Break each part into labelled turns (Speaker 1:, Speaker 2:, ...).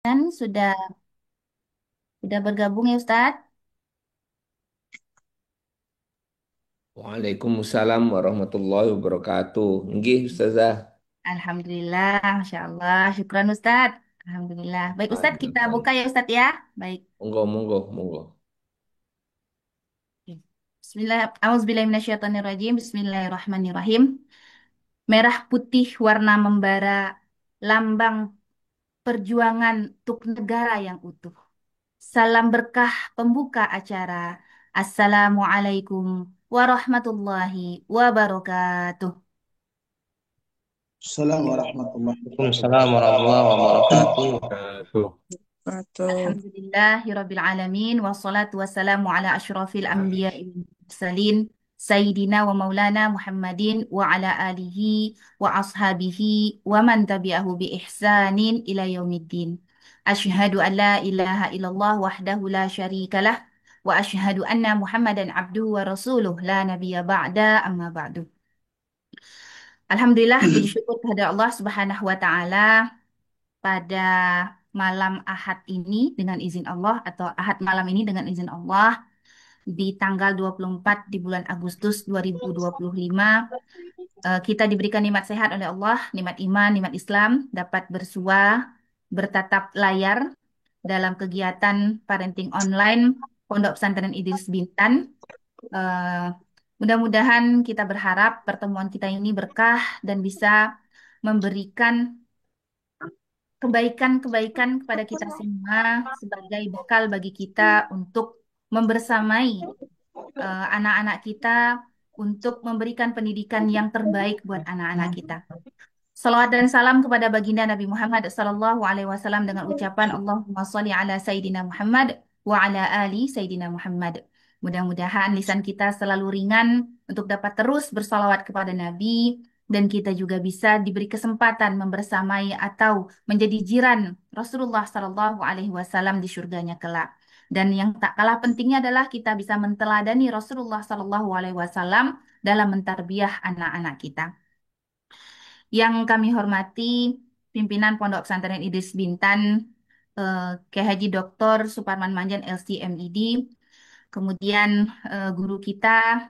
Speaker 1: Dan sudah bergabung ya Ustadz?
Speaker 2: Waalaikumsalam warahmatullahi wabarakatuh. Nggih, Ustazah.
Speaker 1: Alhamdulillah, Masya Allah, syukran Ustadz. Alhamdulillah. Baik Ustadz, kita buka
Speaker 2: Baik.
Speaker 1: ya Ustadz ya. Baik.
Speaker 2: Monggo, monggo, monggo.
Speaker 1: Auzubillahiminasyaitonirrajim. Bismillahirrahmanirrahim. Merah putih warna membara, lambang perjuangan untuk negara yang utuh. Salam berkah pembuka acara. Assalamualaikum warahmatullahi wabarakatuh.
Speaker 3: Assalamualaikum warahmatullahi
Speaker 4: Waalaikumsalam warahmatullahi wabarakatuh.
Speaker 5: Wabarakatuh.
Speaker 1: Alhamdulillahirabbil alamin wassalatu wassalamu ala asyrafil anbiya'i wal mursalin sayyidina wa maulana Muhammadin wa ala alihi wa ashabihi wa man tabi'ahu bi ihsanin ila yaumiddin. Asyhadu an la ilaha illallah wahdahu la syarikalah wa asyhadu anna Muhammadan abduhu wa rasuluh la nabiyya ba'da amma ba'du. Alhamdulillah puji syukur kepada Allah Subhanahu wa taala pada malam Ahad ini dengan izin Allah atau Ahad malam ini dengan izin Allah di tanggal 24 di bulan Agustus 2025 kita diberikan nikmat sehat oleh Allah, nikmat iman, nikmat Islam, dapat bersua, bertatap layar dalam kegiatan parenting online Pondok Pesantren Idris Bintan. Eh, Mudah-mudahan kita berharap pertemuan kita ini berkah dan bisa memberikan kebaikan-kebaikan kepada kita semua sebagai bekal bagi kita untuk membersamai anak-anak kita untuk memberikan pendidikan yang terbaik buat anak-anak kita. Salawat dan salam kepada baginda Nabi Muhammad sallallahu alaihi wasallam dengan ucapan Allahumma sholli ala Sayyidina Muhammad wa ala ali Sayyidina Muhammad. Mudah-mudahan lisan kita selalu ringan untuk dapat terus bersalawat kepada Nabi dan kita juga bisa diberi kesempatan membersamai atau menjadi jiran Rasulullah sallallahu alaihi wasallam di surganya kelak. Dan yang tak kalah pentingnya adalah kita bisa menteladani Rasulullah sallallahu alaihi wasallam dalam mentarbiyah anak-anak kita. Yang kami hormati pimpinan Pondok Pesantren Idris Bintan, Kiai Haji Dr. Suparman Manjan LCMID, kemudian guru kita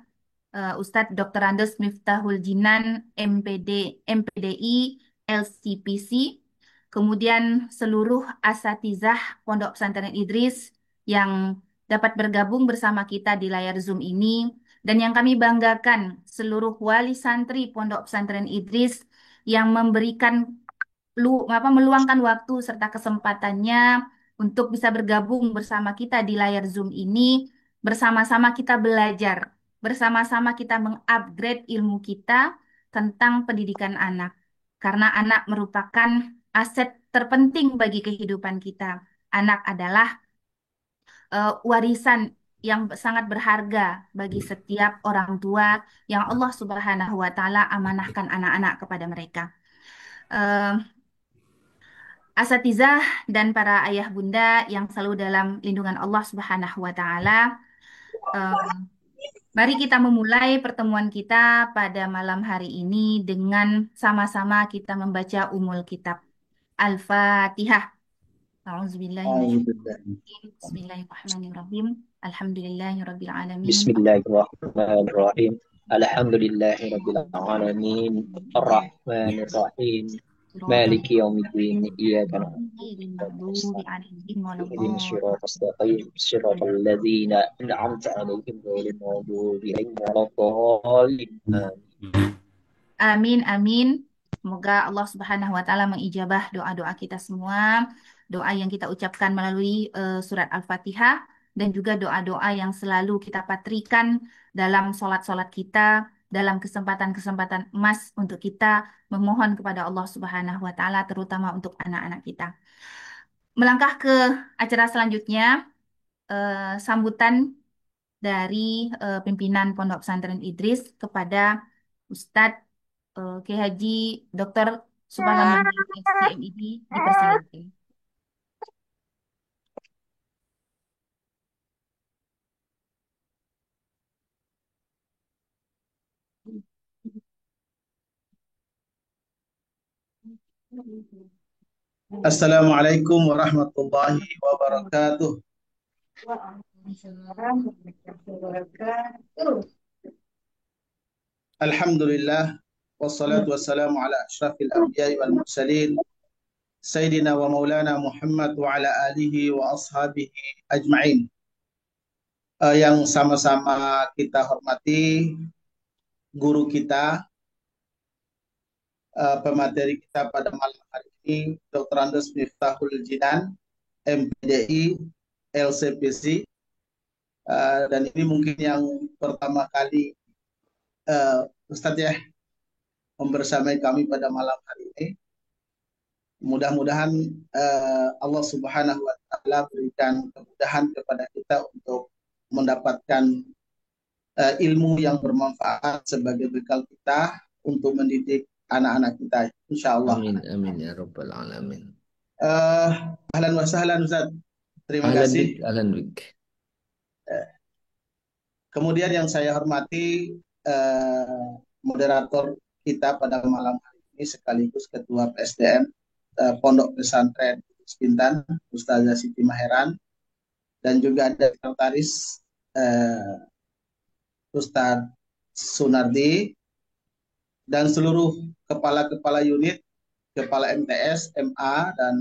Speaker 1: Ustadz Dr. Andes Miftahul Jinan MPD, MPDI, LCPC, kemudian seluruh asatizah Pondok Pesantren Idris yang dapat bergabung bersama kita di layar Zoom ini, dan yang kami banggakan seluruh wali santri Pondok Pesantren Idris yang memberikan meluangkan waktu serta kesempatannya untuk bisa bergabung bersama kita di layar Zoom ini, bersama-sama kita belajar, bersama-sama kita mengupgrade ilmu kita tentang pendidikan anak. Karena anak merupakan aset terpenting bagi kehidupan kita. Anak adalah warisan yang sangat berharga bagi setiap orang tua yang Allah Subhanahu wa taala amanahkan anak-anak kepada mereka. Eh, Asatizah dan para ayah bunda yang selalu dalam lindungan Allah Subhanahu wa taala. eh, Mari kita memulai pertemuan kita pada malam hari ini dengan sama-sama kita membaca Ummul Kitab Al-Fatihah.
Speaker 3: wabarakatuh.
Speaker 1: A'udzubillahiminasyaitonirrajim. Bismillahirrahmanirrahim. Alhamdulillahirabbil alamin.
Speaker 4: Bismillahirrahmanirrahim. Alhamdulillahirabbil alamin. Arrahmanirrahim.
Speaker 1: Shiratal
Speaker 4: Maliki yaumiddin. Iyyaka
Speaker 1: ghairil
Speaker 4: na'budu wa
Speaker 1: maghdubi
Speaker 4: nasta'in.
Speaker 1: alaihim
Speaker 4: Ihdinas
Speaker 1: waladdallin.
Speaker 4: siratal mustaqim. Siratal ladzina an'amta 'alaihim ghairil maghdubi 'alaihim waladdallin.
Speaker 1: Amin, amin. Semoga Allah Subhanahu wa taala mengijabah doa-doa kita semua, doa yang kita ucapkan melalui surat Al-Fatihah dan juga doa-doa yang selalu kita patrikan dalam sholat-sholat kita, dalam kesempatan-kesempatan emas untuk kita memohon kepada Allah Subhanahu wa taala terutama untuk anak-anak kita. Melangkah ke acara selanjutnya, sambutan dari pimpinan Pondok Pesantren Idris kepada Ustadz Kiai Haji Dr. Suparman Mandi SCMID dipersilakan.
Speaker 3: Assalamualaikum warahmatullahi wabarakatuh. Alhamdulillah wassalatu wassalamu ala asyrafil anbiya'i wal mursalin Sayyidina wa maulana Muhammad wa ala alihi wa ashabihi ajma'in. Yang sama-sama kita hormati guru kita, pemateri kita pada malam hari ini, Dr. Andes Miftahul Jinan, MPDI, LCPC, dan ini mungkin yang pertama kali Ustadz ya membersamai kami pada malam hari ini. Mudah-mudahan Allah Subhanahu wa taala berikan kemudahan kepada kita untuk mendapatkan ilmu yang bermanfaat sebagai bekal kita untuk mendidik anak-anak kita, insya Allah.
Speaker 2: Amin, amin ya rabbal alamin.
Speaker 3: Ahlan wa sahlan Ustaz. Terima
Speaker 2: Ahlan
Speaker 3: kasih.
Speaker 2: bik, ahlan bik.
Speaker 3: Kemudian yang saya hormati moderator kita pada malam hari ini sekaligus Ketua PSDM Pondok Pesantren Bintan, Ustazah Siti Maheran, dan juga ada sekretaris Ustadz Sunardi, dan seluruh kepala-kepala unit, kepala MTS, MA, dan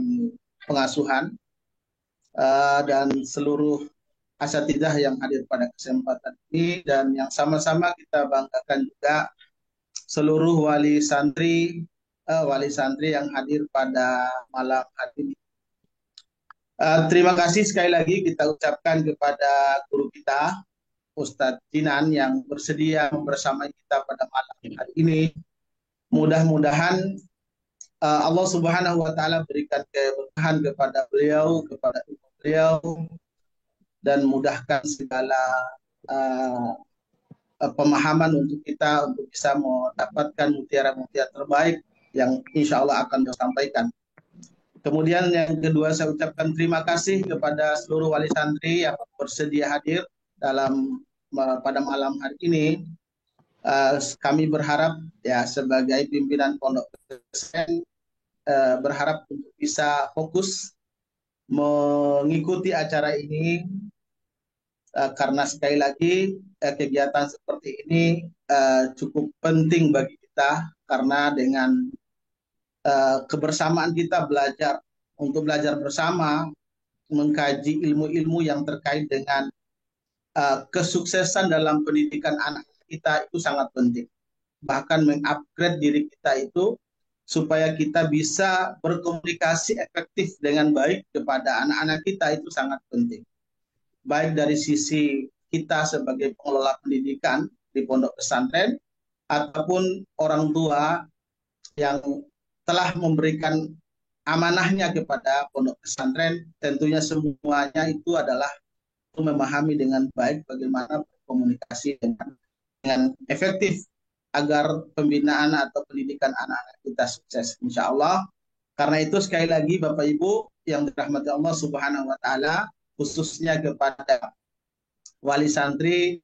Speaker 3: pengasuhan, dan seluruh asatidzah yang hadir pada kesempatan ini, dan yang sama-sama kita banggakan juga seluruh wali santri yang hadir pada malam hari ini. Terima kasih sekali lagi kita ucapkan kepada guru kita Ustadz Jinan yang bersedia bersama kita pada malam hari ini. Mudah-mudahan Allah Subhanahu wa taala berikan keberkahan kepada beliau, kepada ibu beliau, dan mudahkan segala pemahaman untuk kita untuk bisa mendapatkan mutiara-mutiara terbaik yang insya Allah akan disampaikan. Kemudian yang kedua, saya ucapkan terima kasih kepada seluruh wali santri yang bersedia hadir dalam pada malam hari ini. Kami berharap ya sebagai pimpinan Pondok Pesantren berharap untuk bisa fokus mengikuti acara ini, karena sekali lagi kegiatan seperti ini cukup penting bagi kita, karena dengan kebersamaan kita belajar bersama, mengkaji ilmu-ilmu yang terkait dengan kesuksesan dalam pendidikan anak kita itu sangat penting. Bahkan mengupgrade diri kita itu supaya kita bisa berkomunikasi efektif dengan baik kepada anak-anak kita itu sangat penting. Baik dari sisi kita sebagai pengelola pendidikan di pondok pesantren ataupun orang tua yang telah memberikan amanahnya kepada pondok pesantren, tentunya semuanya itu adalah untuk memahami dengan baik bagaimana berkomunikasi dengan efektif agar pembinaan atau pendidikan anak-anak kita sukses, insya Allah. Karena itu sekali lagi Bapak Ibu yang dirahmati Allah Subhanahu wa taala, khususnya kepada wali santri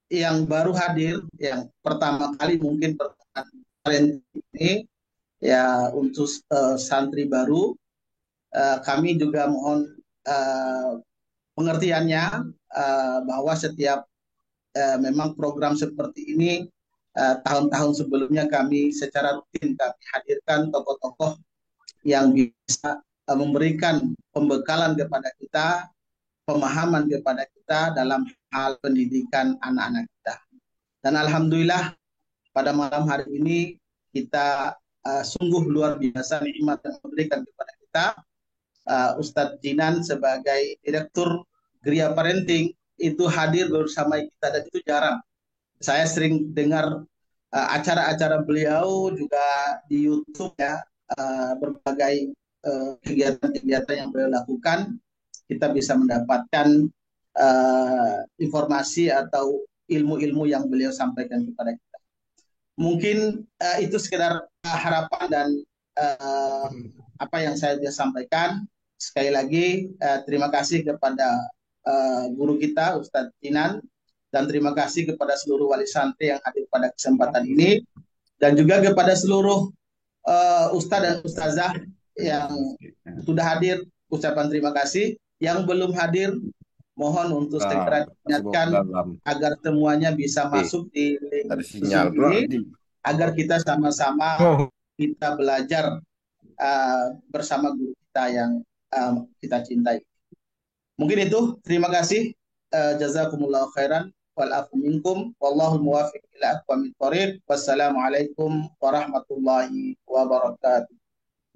Speaker 3: yang baru hadir, yang pertama kali mungkin pertemuan ini ya, untuk santri baru, kami juga mohon pengertiannya bahwa setiap memang program seperti ini tahun-tahun sebelumnya kami secara rutin kami hadirkan tokoh-tokoh yang bisa memberikan pembekalan kepada kita, pemahaman kepada kita dalam hal pendidikan anak-anak kita. Dan alhamdulillah pada malam hari ini kita sungguh luar biasa nikmat yang diberikan kepada kita. Ustadz Jinan sebagai Direktur Gria Parenting itu hadir bersama kita, dan itu jarang. Saya sering dengar acara-acara beliau juga di YouTube ya, berbagai kegiatan-kegiatan yang beliau lakukan, kita bisa mendapatkan informasi atau ilmu-ilmu yang beliau sampaikan kepada kita. Mungkin itu sekedar harapan dan apa yang saya bisa sampaikan. Sekali lagi terima kasih kepada guru kita Ustadz Jinan, dan terima kasih kepada seluruh wali santri yang hadir pada kesempatan ini, dan juga kepada seluruh Ustadz dan Ustazah yang sudah hadir, ucapan terima kasih. Yang belum hadir, mohon untuk segera
Speaker 2: Masuk ke
Speaker 3: diingatkan
Speaker 2: dalam.
Speaker 3: agar semuanya bisa
Speaker 2: Eh,
Speaker 3: masuk di
Speaker 2: ada
Speaker 3: link
Speaker 2: sinyal
Speaker 3: Zoom
Speaker 2: pula
Speaker 3: ini,
Speaker 2: nanti.
Speaker 3: agar kita sama-sama
Speaker 2: Oh.
Speaker 3: kita belajar bersama guru kita yang kita cintai. Mungkin itu. Terima kasih. Jazakumullah khairan. Wal afu minkum. Wallahu muwafiq ila aqwamit thoriq. Wassalamualaikum warahmatullahi wabarakatuh.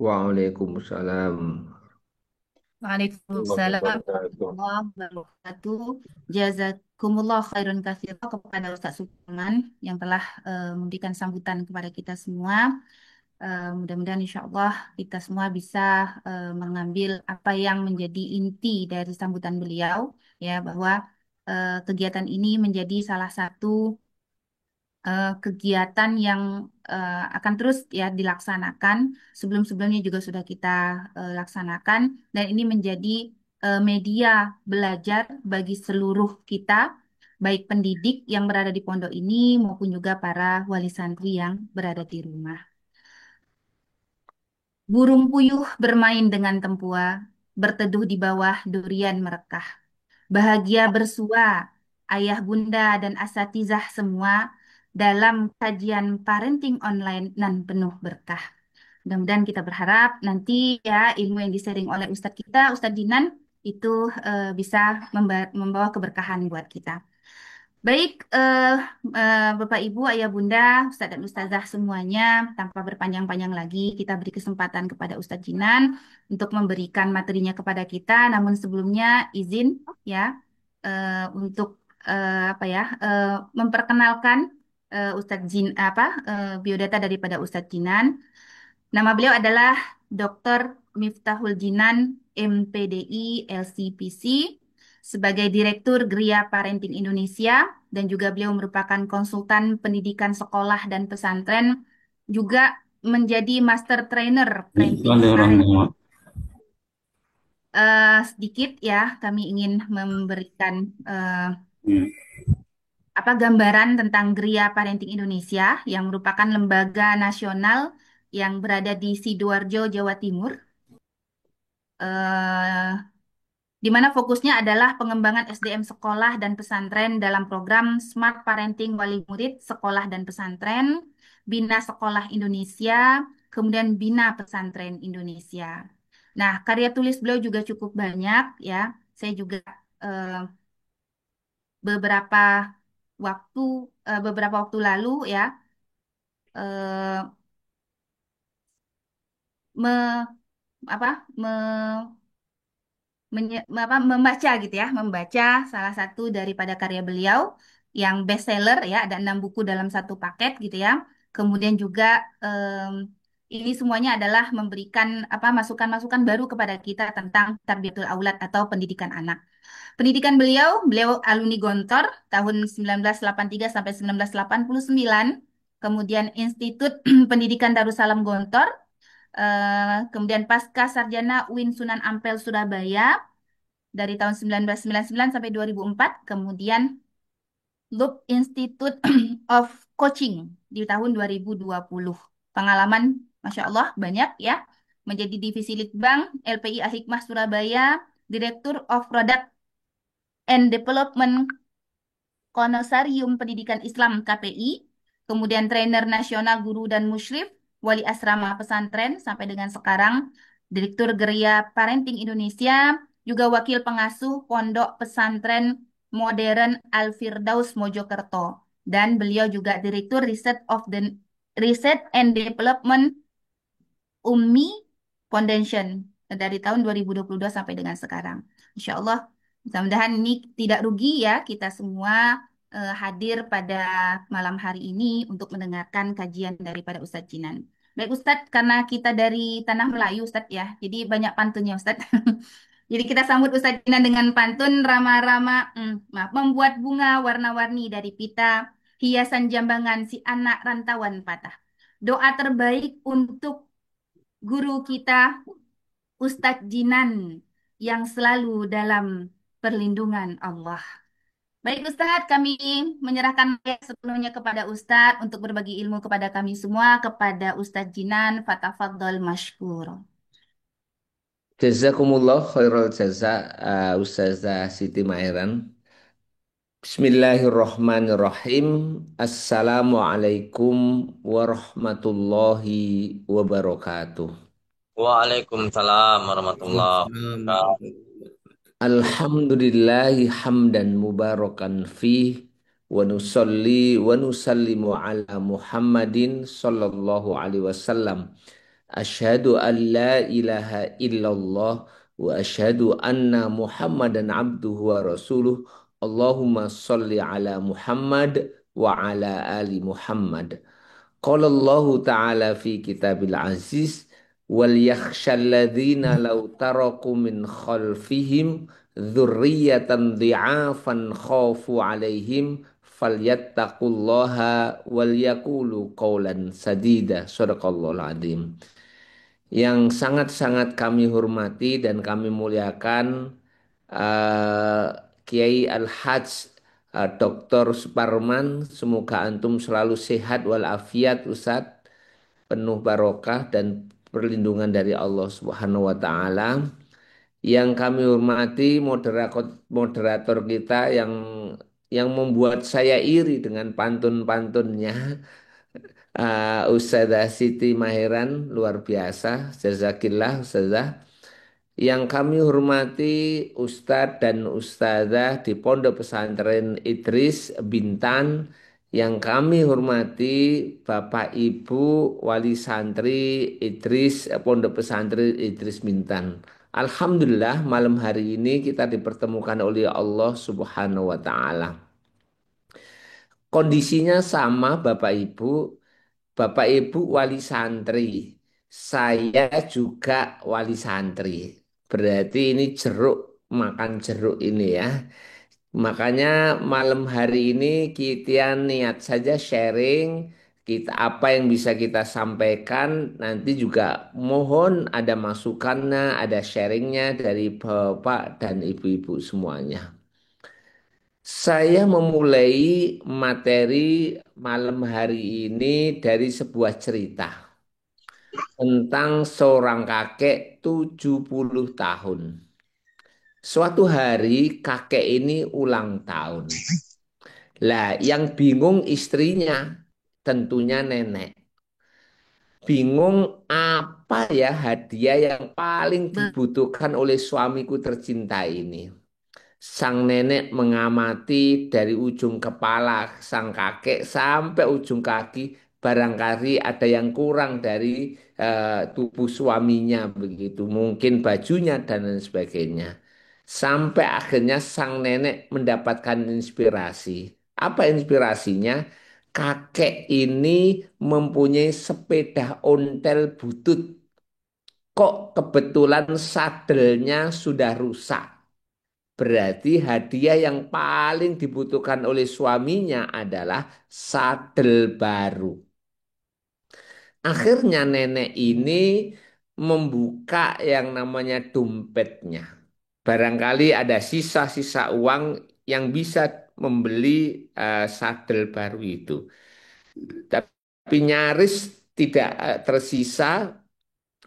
Speaker 2: Waalaikumsalam.
Speaker 1: Waalaikumsalam warahmatullahi wabarakatuh. Jazakumullah khairan katsira kepada Ustaz Sulaiman yang telah memberikan sambutan kepada kita semua. Mudah-mudahan insya Allah kita semua bisa mengambil apa yang menjadi inti dari sambutan beliau, ya bahwa kegiatan ini menjadi salah satu kegiatan yang akan terus ya dilaksanakan. Sebelum-sebelumnya juga sudah kita laksanakan, dan ini menjadi media belajar bagi seluruh kita, baik pendidik yang berada di pondok ini maupun juga para wali santri yang berada di rumah. Burung puyuh bermain dengan tempua, berteduh di bawah durian merekah. Bahagia bersua, ayah bunda dan asatizah semua dalam kajian parenting online nan penuh berkah. Mudah-mudahan kita berharap nanti ya ilmu yang di-sharing oleh Ustadz kita, Ustadz Dinan, itu bisa membawa keberkahan buat kita. Baik, Bapak Ibu, Ayah Bunda, Ustadz dan Ustazah semuanya, tanpa berpanjang-panjang lagi, kita beri kesempatan kepada Ustadz Jinan untuk memberikan materinya kepada kita. Namun sebelumnya izin ya untuk apa ya memperkenalkan Ustadz biodata daripada Ustadz Jinan. Nama beliau adalah Dr. Miftahul Jinan, MPDI, LCPC, sebagai Direktur Gria Parenting Indonesia, dan juga beliau merupakan konsultan pendidikan sekolah dan pesantren, juga menjadi Master Trainer Parenting Parent. Sedikit ya, kami ingin memberikan gambaran tentang Gria Parenting Indonesia yang merupakan lembaga nasional yang berada di Sidoarjo, Jawa Timur, di mana fokusnya adalah pengembangan SDM sekolah dan pesantren dalam program Smart Parenting Wali Murid Sekolah dan Pesantren, Bina Sekolah Indonesia, kemudian Bina Pesantren Indonesia. Nah, karya tulis beliau juga cukup banyak ya. Saya juga eh, beberapa beberapa waktu lalu ya eh, me, apa me, membaca gitu ya, membaca salah satu daripada karya beliau yang bestseller ya, ada 6 buku dalam satu paket gitu ya. Kemudian juga em, ini semuanya adalah memberikan masukan-masukan baru kepada kita tentang tarbiyatul aulad atau pendidikan anak. Pendidikan beliau alumni Gontor tahun 1983 sampai 1989, kemudian Institut Pendidikan Darussalam Gontor, kemudian pasca sarjana UIN Sunan Ampel Surabaya dari tahun 1999 sampai 2004, kemudian Loop Institute of Coaching di tahun 2020. Pengalaman, Masya Allah, banyak ya. Menjadi divisi Litbang, LPI Al-Hikmah Surabaya, Direktur of Product and Development Konsorsium Pendidikan Islam KPI, kemudian trainer nasional guru dan musyrif, wali asrama pesantren sampai dengan sekarang, Direktur Geria Parenting Indonesia, juga wakil pengasuh Pondok Pesantren Modern Al-Firdaus Mojokerto. Dan beliau juga Direktur Research and Development Ummi Foundation dari tahun 2022 sampai dengan sekarang. Insya Allah, mudah-mudahan ini tidak rugi ya kita semua hadir pada malam hari ini untuk mendengarkan kajian daripada Ustadz Jinan. Baik Ustadz, karena kita dari Tanah Melayu Ustadz ya, jadi banyak pantunnya Ustadz. Jadi kita sambut Ustadz Jinan dengan pantun rama-rama, membuat bunga warna-warni dari pita, hiasan jambangan si anak rantauan patah. Doa terbaik untuk guru kita Ustadz Jinan yang selalu dalam perlindungan Allah. Baik Ustadz, kami menyerahkan sepenuhnya kepada Ustadz untuk berbagi ilmu kepada kami semua, kepada Ustadz Jinan, Fatafadol Mashkur.
Speaker 2: Jazakumullah khairul jaza, Ustazah Siti Mairan. Bismillahirrahmanirrahim. Assalamualaikum warahmatullahi wabarakatuh.
Speaker 4: Waalaikumsalam warahmatullahi
Speaker 2: Waalaikumsalam.
Speaker 4: wabarakatuh.
Speaker 2: Alhamdulillahi hamdan mubarakan fih wa nusalli wa nusallimu ala Muhammadin sallallahu alaihi wasallam. Asyhadu an la ilaha illallah wa asyhadu anna Muhammadan abduhu wa rasuluh. Allahumma salli ala Muhammad wa ala ali Muhammad. Qala Allah Ta'ala fi kitabil aziz wal yakhshal ladzina law taraku min khalfihim dzurriyyatan dhi'afan khafu 'alaihim falyattaqullaha wal yaqulu qawlan sadida. Shadaqallahul azim. Yang sangat-sangat kami hormati dan kami muliakan, eh, Kiai Al-Hajj Dr. Suparman, semoga antum selalu sehat walafiat Ustadz, penuh barokah dan perlindungan dari Allah Subhanahu wa taala. Yang kami hormati moderator kita yang membuat saya iri dengan pantun-pantunnya, Ustazah Siti Maheran, luar biasa. Jazakillah Ustazah. Yang kami hormati Ustadz dan Ustazah di Pondok Pesantren Idris Bintan. Yang kami hormati Bapak Ibu Wali Santri Idris Pondok Pesantren Idris Bintan. Alhamdulillah malam hari ini kita dipertemukan oleh Allah Subhanahu wa taala. Kondisinya sama Bapak Ibu. Bapak Ibu wali santri, saya juga wali santri. Berarti ini jeruk, makan jeruk ini ya. Makanya malam hari ini kita niat saja sharing kita apa yang bisa kita sampaikan. Nanti juga mohon ada masukannya, ada sharingnya dari Bapak dan Ibu-ibu semuanya. Saya memulai materi malam hari ini dari sebuah cerita tentang seorang kakek 70 tahun. Suatu hari kakek ini ulang tahun. Lah, yang bingung istrinya, tentunya nenek. Bingung apa ya hadiah yang paling dibutuhkan oleh suamiku tercinta ini. Sang nenek mengamati dari ujung kepala sang kakek sampai ujung kaki, barangkali ada yang kurang dari tubuh suaminya begitu, mungkin bajunya dan lain sebagainya. Sampai akhirnya sang nenek mendapatkan inspirasi. Apa inspirasinya? Kakek ini mempunyai sepeda ontel butut. Kok kebetulan sadelnya sudah rusak? Berarti hadiah yang paling dibutuhkan oleh suaminya adalah sadel baru. Akhirnya nenek ini membuka yang namanya dompetnya. Barangkali ada sisa-sisa uang yang bisa membeli sadel baru itu. Tapi nyaris tidak tersisa.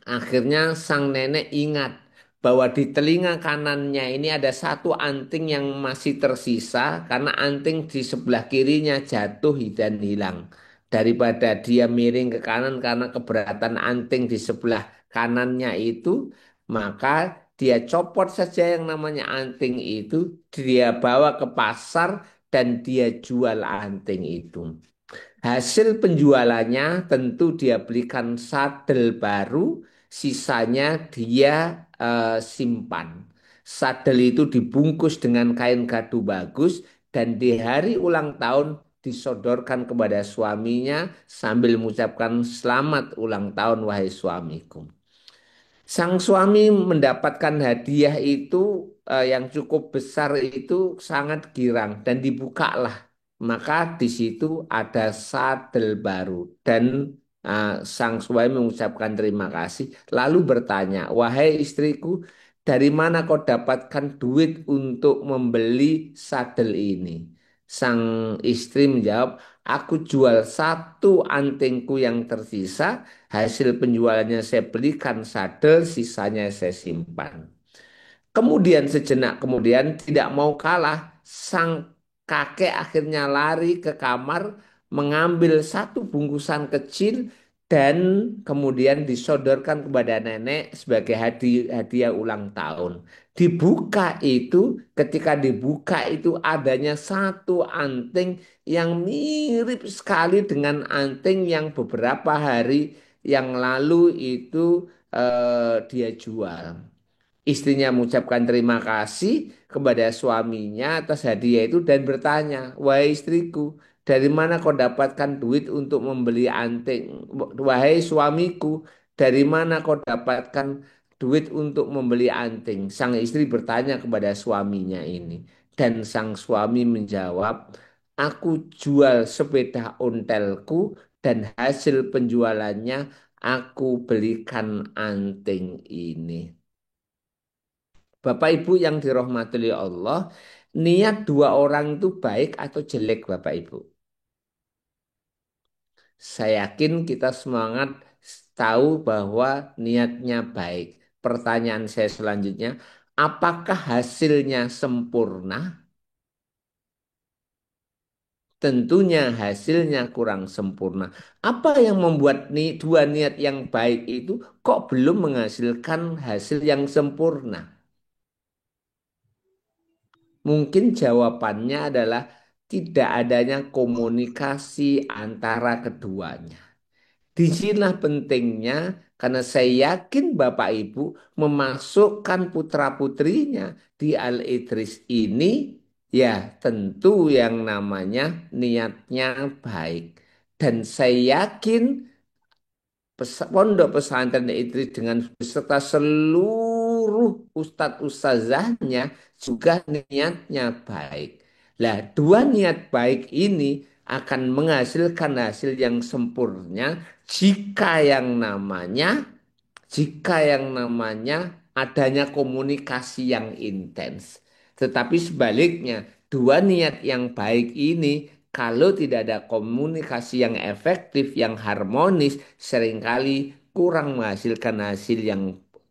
Speaker 2: Akhirnya sang nenek ingat bahwa di telinga kanannya ini ada satu anting yang masih tersisa karena anting di sebelah kirinya jatuh dan hilang. Daripada dia miring ke kanan karena keberatan anting di sebelah kanannya itu, maka dia copot saja yang namanya anting itu, dia bawa ke pasar dan dia jual anting itu. Hasil penjualannya tentu dia belikan sadel baru, sisanya dia simpan. Sadel itu dibungkus dengan kain kadu bagus dan di hari ulang tahun disodorkan kepada suaminya sambil mengucapkan selamat ulang tahun wahai suamiku. Sang suami mendapatkan hadiah itu yang cukup besar itu sangat girang dan dibukalah. Maka di situ ada sadel baru dan sang suami mengucapkan terima kasih lalu bertanya, "Wahai istriku, dari mana kau dapatkan duit untuk membeli sadel ini? Sang istri menjawab, aku jual satu antingku yang tersisa, hasil penjualannya saya belikan sadel, sisanya saya simpan. Kemudian sejenak kemudian tidak mau kalah, sang kakek akhirnya lari ke kamar mengambil satu bungkusan kecil dan kemudian disodorkan kepada nenek sebagai hadiah ulang tahun. Dibuka itu, ketika dibuka itu adanya satu anting yang mirip sekali dengan anting yang beberapa hari yang lalu itu dia jual. Istrinya mengucapkan terima kasih kepada suaminya atas hadiah itu dan bertanya, wahai istriku, dari mana kau dapatkan duit untuk membeli anting? Wahai suamiku, dari mana kau dapatkan duit untuk membeli anting? Sang istri bertanya kepada suaminya ini. Dan sang suami menjawab, aku jual sepeda ontelku dan hasil penjualannya aku belikan anting ini. Bapak Ibu yang dirahmati oleh Allah, niat dua orang itu baik atau jelek Bapak Ibu? Saya yakin kita semangat tahu bahwa niatnya baik. Pertanyaan saya selanjutnya, apakah hasilnya sempurna? Tentunya hasilnya kurang sempurna. Apa yang membuat dua niat yang baik itu kok belum menghasilkan hasil yang sempurna? Mungkin jawabannya adalah tidak adanya komunikasi antara keduanya. Disinilah pentingnya karena saya yakin Bapak Ibu memasukkan putra-putrinya di Al-Idris ini ya tentu yang namanya niatnya baik. Dan saya yakin pondok pesantren Idris dengan beserta seluruh ustadz ustazahnya juga niatnya baik. Lah, dua niat baik ini akan menghasilkan hasil yang sempurna jika yang namanya adanya komunikasi yang intens. Tetapi sebaliknya, dua niat yang baik ini kalau tidak ada komunikasi yang efektif, yang harmonis, seringkali kurang menghasilkan hasil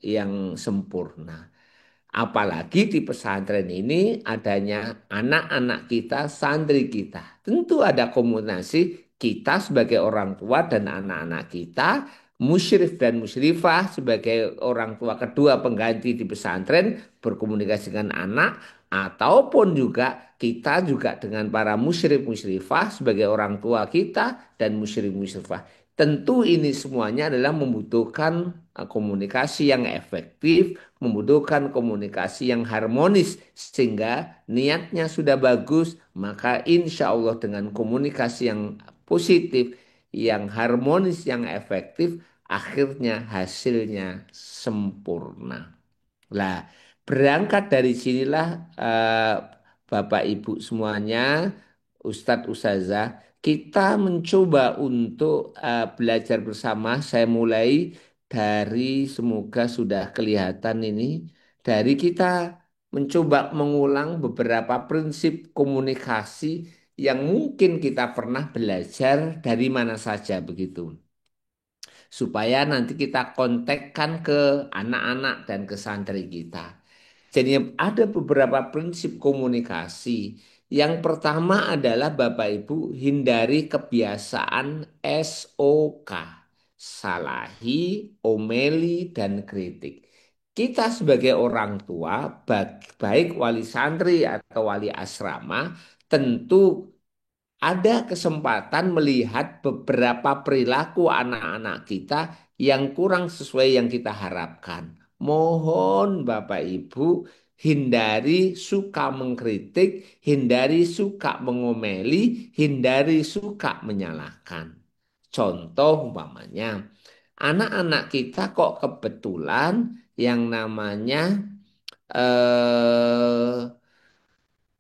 Speaker 2: yang sempurna. Apalagi di pesantren ini adanya anak-anak kita, santri kita. Tentu ada komunikasi kita sebagai orang tua dan anak-anak kita, musyrif dan musyrifah sebagai orang tua kedua pengganti di pesantren berkomunikasi dengan anak, ataupun juga kita juga dengan para musyrif musyrifah sebagai orang tua kita dan musyrif musyrifah. Tentu ini semuanya adalah membutuhkan komunikasi yang efektif, membutuhkan komunikasi yang harmonis, sehingga niatnya sudah bagus, maka insya Allah dengan komunikasi yang positif, yang harmonis, yang efektif, akhirnya hasilnya sempurna. Lah, berangkat dari sinilah Bapak Ibu semuanya, Ustadz Ustazah, kita mencoba untuk belajar bersama. Saya mulai dari semoga sudah kelihatan ini, dari kita mencoba mengulang beberapa prinsip komunikasi yang mungkin kita pernah belajar dari mana saja begitu supaya nanti kita kontekkan ke anak-anak dan ke santri kita. Jadi ada beberapa prinsip komunikasi. Yang pertama adalah Bapak Ibu hindari kebiasaan SOK, salahi, omeli, dan kritik. Kita sebagai orang tua, baik wali santri atau wali asrama, tentu ada kesempatan melihat beberapa perilaku anak-anak kita yang kurang sesuai yang kita harapkan. Mohon Bapak Ibu hindari suka mengkritik, hindari suka mengomeli, hindari suka menyalahkan. Contoh umpamanya, anak-anak kita kok kebetulan yang namanya eh,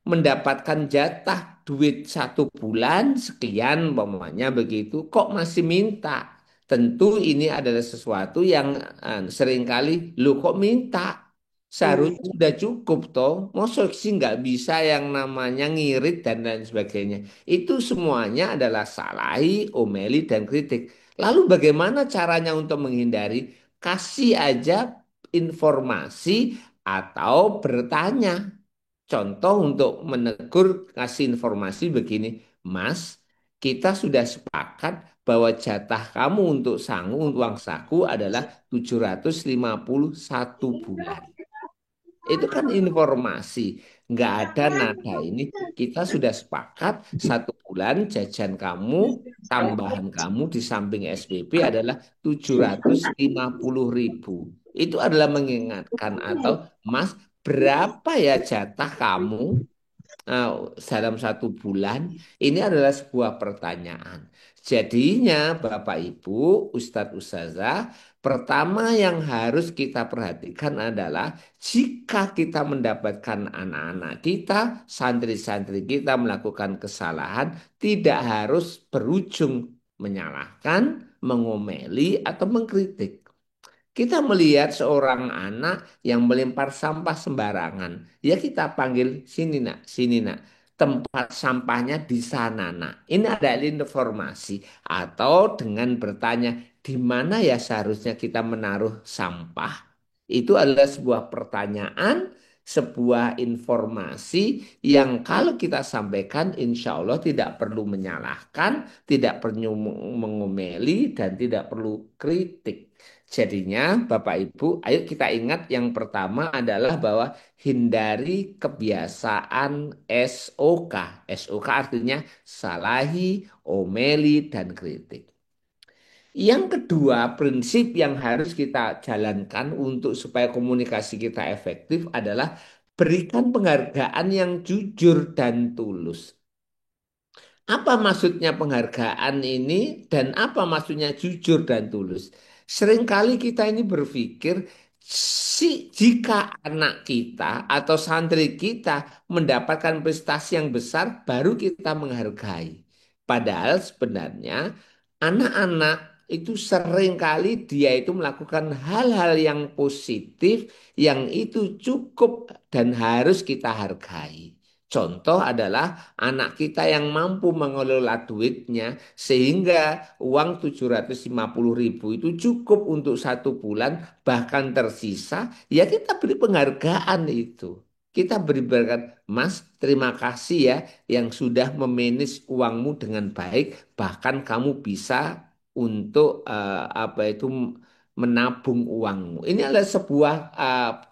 Speaker 2: mendapatkan jatah duit 1 bulan sekian umpamanya begitu kok masih minta, tentu ini adalah sesuatu yang seringkali lu kok minta seharusnya sudah cukup toh. Mosok sih nggak bisa yang namanya ngirit dan lain sebagainya. Itu semuanya adalah salahi, omeli, dan kritik. Lalu bagaimana caranya untuk menghindari? Kasih aja informasi atau bertanya. Contoh untuk menegur kasih informasi begini, Mas, kita sudah sepakat bahwa jatah kamu untuk sangu, uang saku adalah 751 bulan. Itu kan informasi, nggak ada nada ini. Kita sudah sepakat 1 bulan jajan kamu, tambahan kamu di samping SPP adalah 750.000. Itu adalah mengingatkan atau Mas, berapa ya jatah kamu eh, dalam 1 bulan? Ini adalah sebuah pertanyaan. Jadinya Bapak Ibu, Ustadz Ustazah, pertama yang harus kita perhatikan adalah jika kita mendapatkan anak-anak kita, santri-santri kita melakukan kesalahan, tidak harus berujung menyalahkan, mengomeli, atau mengkritik. Kita melihat seorang anak yang melempar sampah sembarangan. Ya kita panggil, sini nak, sini nak. Tempat sampahnya di sana nak. Ini ada informasi. Atau dengan bertanya, di mana ya seharusnya kita menaruh sampah? Itu adalah sebuah pertanyaan, sebuah informasi yang kalau kita sampaikan insya Allah tidak perlu menyalahkan, tidak perlu mengomeli, dan tidak perlu kritik. Jadinya Bapak Ibu, ayo kita ingat yang pertama adalah bahwa hindari kebiasaan SOK. SOK artinya salahi, omeli, dan kritik. Yang kedua, prinsip yang harus kita jalankan untuk supaya komunikasi kita efektif adalah berikan penghargaan yang jujur dan tulus. Apa maksudnya penghargaan ini dan apa maksudnya jujur dan tulus? Seringkali kita ini berpikir jika anak kita atau santri kita mendapatkan prestasi yang besar baru kita menghargai. Padahal sebenarnya anak-anak itu seringkali dia itu melakukan hal-hal yang positif yang itu cukup dan harus kita hargai. Contoh adalah anak kita yang mampu mengelola duitnya sehingga uang 750.000 itu cukup untuk 1 bulan bahkan tersisa, ya kita beri penghargaan itu. Kita berikan, Mas, terima kasih ya yang sudah memanage uangmu dengan baik, bahkan kamu bisa untuk apa itu menabung uangmu. Ini adalah sebuah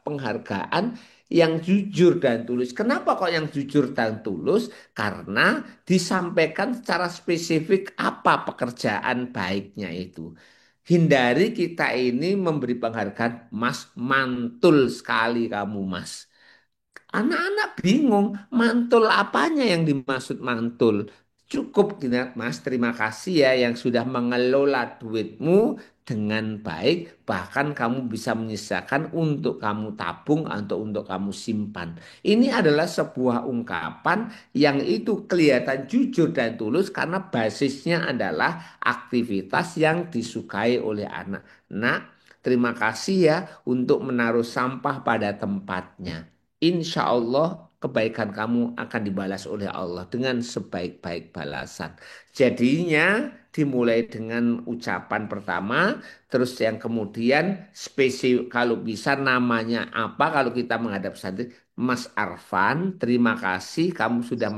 Speaker 2: penghargaan yang jujur dan tulus. Kenapa kok yang jujur dan tulus? Karena disampaikan secara spesifik apa pekerjaan baiknya itu. Hindari kita ini memberi penghargaan, Mas, mantul sekali kamu, Mas. Anak-anak bingung, mantul apanya yang dimaksud mantul? Cukup, gini, Mas, terima kasih ya yang sudah mengelola duitmu dengan baik. Bahkan kamu bisa menyisakan untuk kamu tabung atau untuk kamu simpan. Ini adalah sebuah ungkapan yang itu kelihatan jujur dan tulus karena basisnya adalah aktivitas yang disukai oleh anak. Nak, terima kasih ya untuk menaruh sampah pada tempatnya. Insya Allah kebaikan kamu akan dibalas oleh Allah dengan sebaik-baik balasan. Jadinya dimulai dengan ucapan pertama, terus yang kemudian spesifik kalau bisa namanya apa kalau kita menghadap santri, Mas Arfan, terima kasih kamu sudah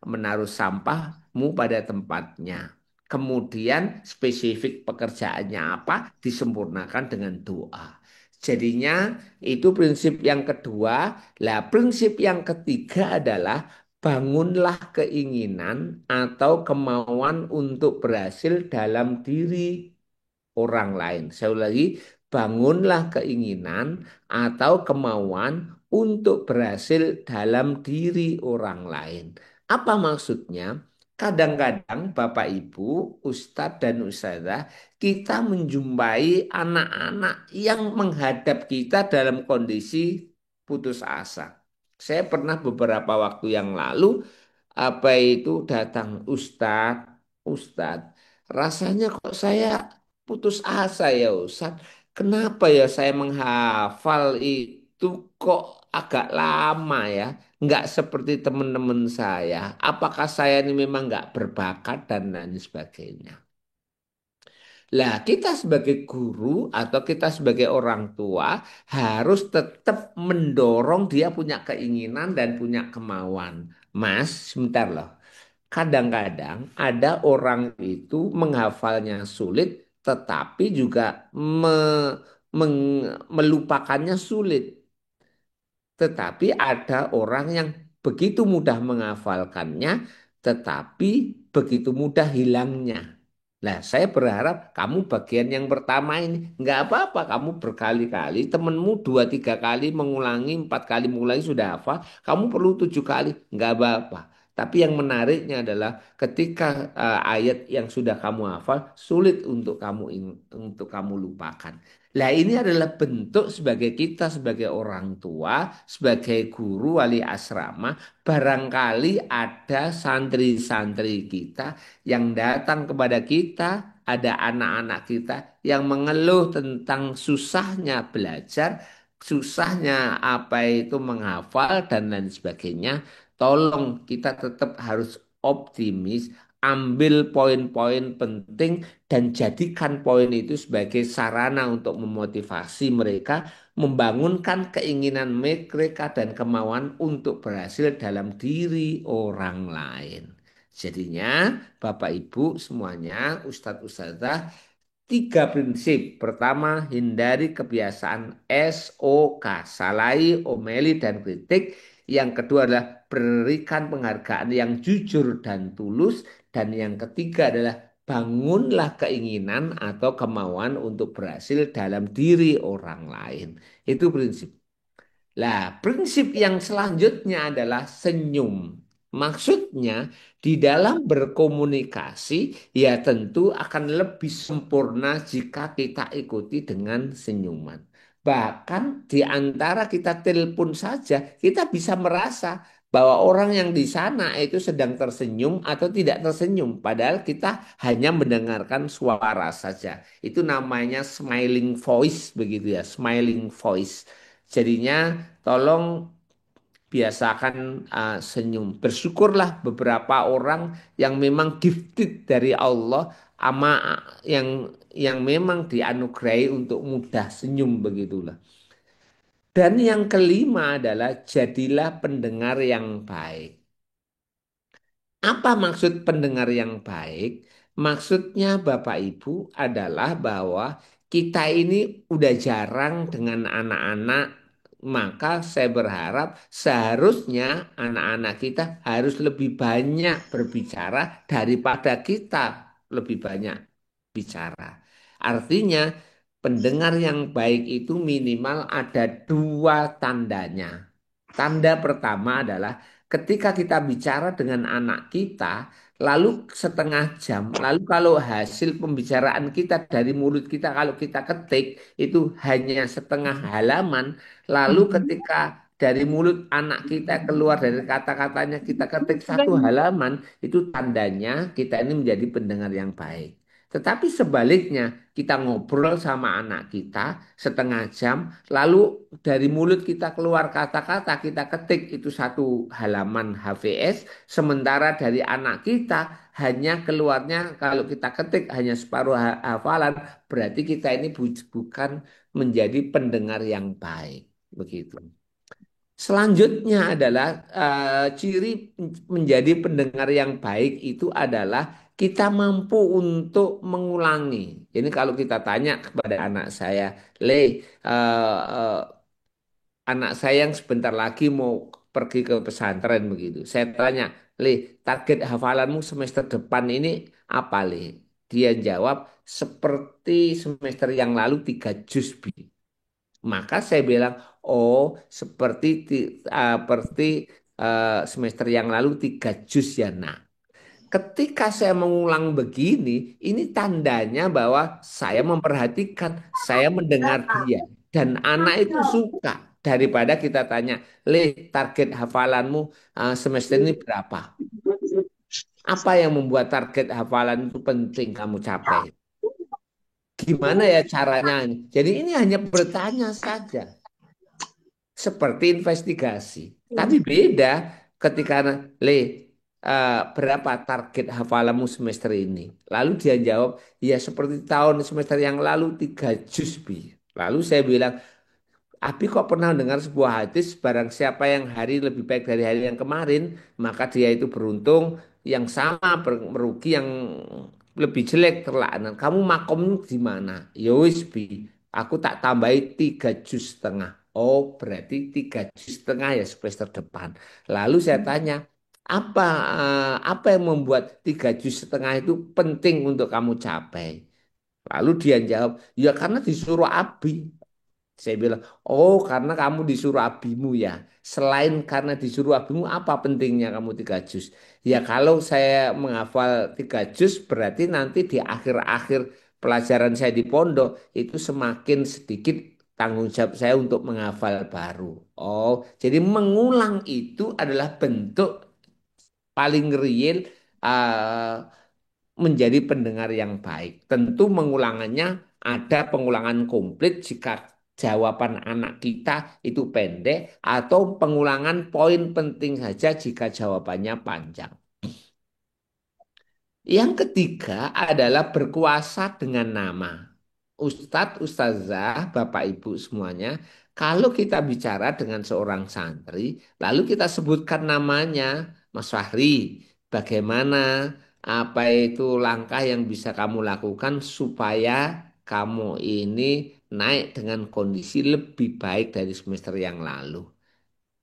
Speaker 2: menaruh sampahmu pada tempatnya. Kemudian spesifik pekerjaannya apa disempurnakan dengan doa. Jadinya itu prinsip yang kedua. Lah, prinsip yang ketiga adalah bangunlah keinginan atau kemauan untuk berhasil dalam diri orang lain. Saya ulangi, bangunlah keinginan atau kemauan untuk berhasil dalam diri orang lain. Apa maksudnya? Kadang-kadang Bapak Ibu, Ustadz dan Ustazah, kita menjumpai anak-anak yang menghadap kita dalam kondisi putus asa. Saya pernah beberapa waktu yang lalu apa itu datang Ustadz, Ustadz, rasanya kok saya putus asa ya Ustadz. Kenapa ya saya menghafal itu kok agak lama ya. Nggak seperti teman-teman saya. Apakah saya ini memang nggak berbakat dan lain sebagainya. Lah, kita sebagai guru atau kita sebagai orang tua harus tetap mendorong dia punya keinginan dan punya kemauan. Mas, sebentar loh. Kadang-kadang ada orang itu menghafalnya sulit, tetapi juga melupakannya sulit. Tetapi ada orang yang begitu mudah menghafalkannya, tetapi begitu mudah hilangnya. Nah, saya berharap kamu bagian yang pertama ini. Nggak apa-apa, kamu berkali-kali, temenmu 2-3 kali mengulangi, 4 kali mengulangi sudah hafal, kamu perlu 7 kali, nggak apa-apa. Tapi yang menariknya adalah ketika ayat yang sudah kamu hafal, sulit untuk kamu lupakan. Nah, ini adalah bentuk sebagai kita sebagai orang tua, sebagai guru wali asrama, barangkali ada santri-santri kita yang datang kepada kita, ada anak-anak kita yang mengeluh tentang susahnya belajar, susahnya apa itu menghafal dan lain sebagainya. Tolong kita tetap harus optimis, ambil poin-poin penting dan jadikan poin itu sebagai sarana untuk memotivasi mereka, membangunkan keinginan mereka dan kemauan untuk berhasil dalam diri orang lain. Jadinya, Bapak Ibu semuanya, Ustadz Ustadzah, 3 prinsip. Pertama, hindari kebiasaan SOK, salai, omeli, dan kritik. Yang kedua adalah berikan penghargaan yang jujur dan tulus. Dan yang ketiga adalah bangunlah keinginan atau kemauan untuk berhasil dalam diri orang lain. Itu prinsip. Lah, prinsip yang selanjutnya adalah senyum. Maksudnya, di dalam berkomunikasi, ya tentu akan lebih sempurna jika kita ikuti dengan senyuman. Bahkan di antara kita telepon saja, kita bisa merasa bahwa orang yang di sana itu sedang tersenyum atau tidak tersenyum. Padahal kita hanya mendengarkan suara saja. Itu namanya smiling voice, begitu ya, smiling voice. Jadinya tolong biasakan senyum. Bersyukurlah beberapa orang yang memang gifted dari Allah ama yang memang dianugerahi untuk mudah senyum begitulah. Dan yang kelima adalah jadilah pendengar yang baik. Apa maksud pendengar yang baik? Maksudnya Bapak Ibu adalah bahwa kita ini udah jarang dengan anak-anak, maka saya berharap seharusnya anak-anak kita harus lebih banyak berbicara daripada kita lebih banyak bicara. Artinya pendengar yang baik itu minimal ada 2 tandanya. Tanda pertama adalah ketika kita bicara dengan anak kita, lalu setengah jam, lalu kalau hasil pembicaraan kita dari mulut kita, kalau kita ketik itu hanya setengah halaman, lalu ketika dari mulut anak kita keluar dari kata-katanya kita ketik 1 halaman, itu tandanya kita ini menjadi pendengar yang baik. Tetapi sebaliknya, kita ngobrol sama anak kita setengah jam, lalu dari mulut kita keluar kata-kata, kita ketik itu 1 halaman HVS, sementara dari anak kita hanya keluarnya kalau kita ketik hanya separuh hafalan, berarti kita ini bukan menjadi pendengar yang baik. Begitu. Selanjutnya adalah ciri menjadi pendengar yang baik itu adalah kita mampu untuk mengulangi. Ini kalau kita tanya kepada anak saya, Le, anak saya yang sebentar lagi mau pergi ke pesantren begitu. Saya tanya, Le, target hafalanmu semester depan ini apa, Le? Dia jawab, seperti semester yang lalu 3 juz, Bi. Maka saya bilang, oh seperti semester yang lalu 3 juz ya. Nah, ketika saya mengulang begini, ini tandanya bahwa saya memperhatikan, saya mendengar dia. Dan anak itu suka daripada kita tanya, Le, target hafalanmu semester ini berapa? Apa yang membuat target hafalan itu penting kamu capai? Gimana ya caranya? Jadi ini hanya bertanya saja. seperti investigasi. Tapi beda ketika le berapa target hafalanmu semester ini? Lalu dia jawab, ya seperti tahun semester yang lalu 3 juz bi. Lalu saya bilang, Abi kok pernah dengar sebuah hadis, barang siapa yang hari lebih baik dari hari yang kemarin, maka dia itu beruntung, yang sama merugi, yang lebih jelek terlaknat. Kamu makommu di mana? Ya wis bi, aku tak tambahi 3 juz setengah. Oh berarti 3 juz setengah ya semester depan. Lalu saya tanya, apa yang membuat 3 juz setengah itu penting untuk kamu capai? Lalu dia jawab, ya karena disuruh Abi. Saya bilang, oh karena kamu disuruh abimu ya. Selain karena disuruh abimu, apa pentingnya kamu 3 juz? Ya kalau saya menghafal 3 juz, berarti nanti di akhir-akhir pelajaran saya di pondok, itu semakin sedikit tanggung jawab saya untuk menghafal baru. Oh, jadi mengulang itu adalah bentuk paling real eh, menjadi pendengar yang baik. Tentu mengulangannya ada pengulangan komplit jika jawaban anak kita itu pendek atau pengulangan poin penting saja jika jawabannya panjang. Yang ketiga adalah berkuasa dengan nama. Ustadz, ustazah, bapak ibu semuanya, kalau kita bicara dengan seorang santri, lalu kita sebutkan namanya, Mas Fahri, bagaimana, apa itu langkah yang bisa kamu lakukan supaya kamu ini naik dengan kondisi lebih baik dari semester yang lalu.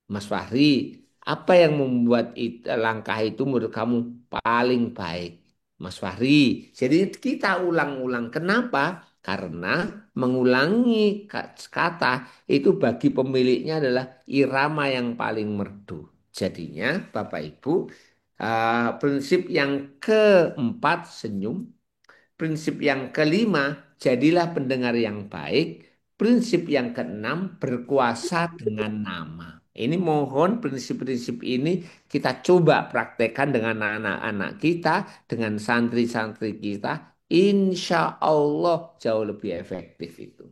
Speaker 2: Mas Fahri, apa yang membuat langkah itu menurut kamu paling baik? Mas Fahri, jadi kita ulang-ulang. Kenapa? Karena mengulangi kata itu bagi pemiliknya adalah irama yang paling merdu. Jadinya, Bapak Ibu, prinsip yang keempat senyum. Prinsip yang kelima, jadilah pendengar yang baik. Prinsip yang keenam, berkuasa dengan nama. Ini mohon prinsip-prinsip ini kita coba praktekkan dengan anak-anak kita, dengan santri-santri kita. Insya Allah jauh lebih efektif itu.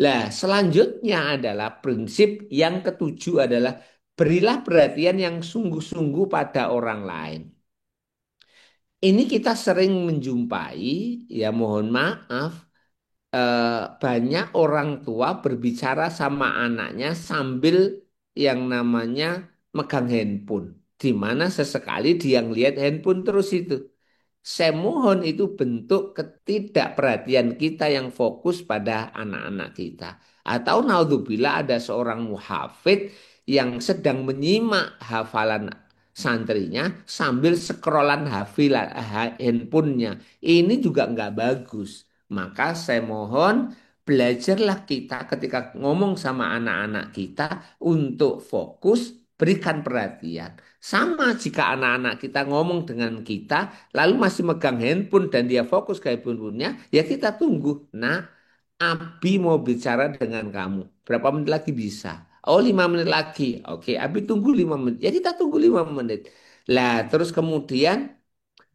Speaker 2: Nah, selanjutnya adalah prinsip yang ketujuh adalah berilah perhatian yang sungguh-sungguh pada orang lain. Ini kita sering menjumpai, ya mohon maaf, banyak orang tua berbicara sama anaknya sambil yang namanya megang handphone. Di mana sesekali dia ngelihat handphone terus itu. Saya mohon itu bentuk ketidakperhatian kita yang fokus pada anak-anak kita. Atau naudzubillah ada seorang muhafid yang sedang menyimak hafalan santrinya sambil scrollan handphonenya. Ini juga nggak bagus. Maka saya mohon belajarlah kita ketika ngomong sama anak-anak kita untuk fokus berikan perhatian. Sama jika anak-anak kita ngomong dengan kita lalu masih megang handphone dan dia fokus ke handphonenya, ya kita tunggu. Nah, Abi mau bicara dengan kamu. Berapa menit lagi bisa? Oh, 5 menit lagi. Oke, Abi tunggu 5 menit. Ya kita tunggu 5 menit. Lah, terus kemudian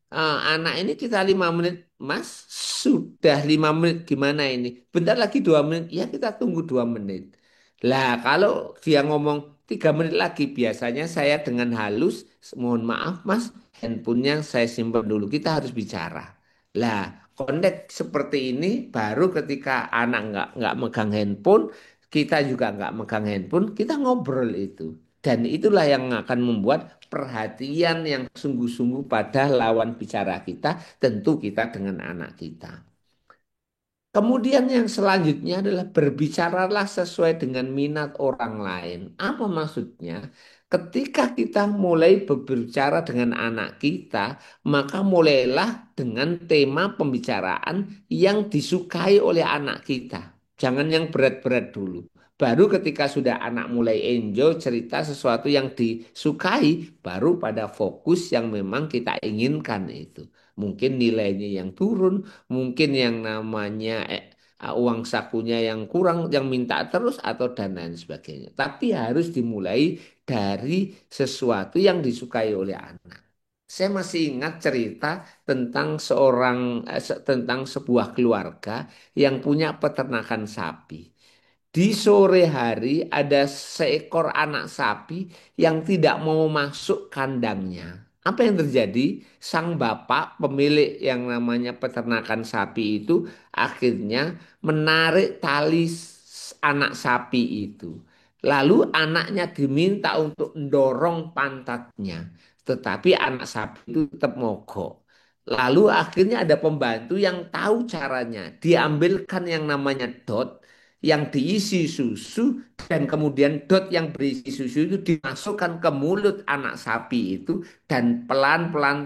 Speaker 2: anak ini kita 5 menit, Mas, sudah 5 menit gimana ini? Bentar lagi 2 menit, ya kita tunggu 2 menit. Lah kalau dia ngomong 3 menit lagi, biasanya saya dengan halus, mohon maaf Mas, handphonenya saya simpan dulu, kita harus bicara. Lah konteks seperti ini baru ketika anak nggak megang handphone, kita juga nggak megang handphone, kita ngobrol itu. Dan itulah yang akan membuat perhatian yang sungguh-sungguh pada lawan bicara kita, tentu kita dengan anak kita. Kemudian yang selanjutnya adalah berbicaralah sesuai dengan minat orang lain. Apa maksudnya? Ketika kita mulai berbicara dengan anak kita, maka mulailah dengan tema pembicaraan yang disukai oleh anak kita. Jangan yang berat-berat dulu. Baru ketika sudah anak mulai enjoy cerita sesuatu yang disukai, baru pada fokus yang memang kita inginkan itu. Mungkin nilainya yang turun, mungkin yang namanya uang sakunya yang kurang, yang minta terus atau dan lain sebagainya. Tapi harus dimulai dari sesuatu yang disukai oleh anak. Saya masih ingat cerita tentang sebuah keluarga yang punya peternakan sapi. Di sore hari ada seekor anak sapi yang tidak mau masuk kandangnya. Apa yang terjadi? Sang bapak pemilik yang namanya peternakan sapi itu akhirnya menarik tali anak sapi itu. Lalu anaknya diminta untuk mendorong pantatnya. Tetapi anak sapi itu tetap mogok. Lalu akhirnya ada pembantu yang tahu caranya. Diambilkan yang namanya dot yang diisi susu dan kemudian dot yang berisi susu itu dimasukkan ke mulut anak sapi itu dan pelan-pelan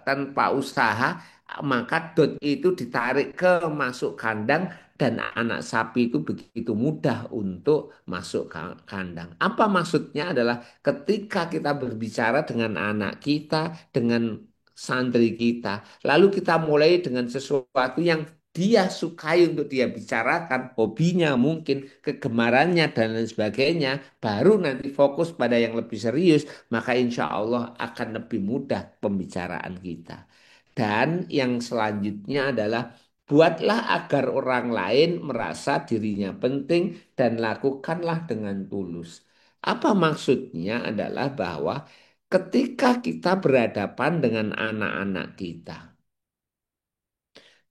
Speaker 2: tanpa usaha maka dot itu ditarik ke masuk kandang dan anak sapi itu begitu mudah untuk masuk kandang. Apa maksudnya adalah ketika kita berbicara dengan anak kita, dengan santri kita, lalu kita mulai dengan sesuatu yang dia sukai untuk dia bicarakan, hobinya mungkin, kegemarannya dan lain sebagainya, baru nanti fokus pada yang lebih serius, maka insya Allah akan lebih mudah pembicaraan kita. Dan yang selanjutnya adalah buatlah agar orang lain merasa dirinya penting dan lakukanlah dengan tulus. Apa maksudnya adalah bahwa ketika kita berhadapan dengan anak-anak kita,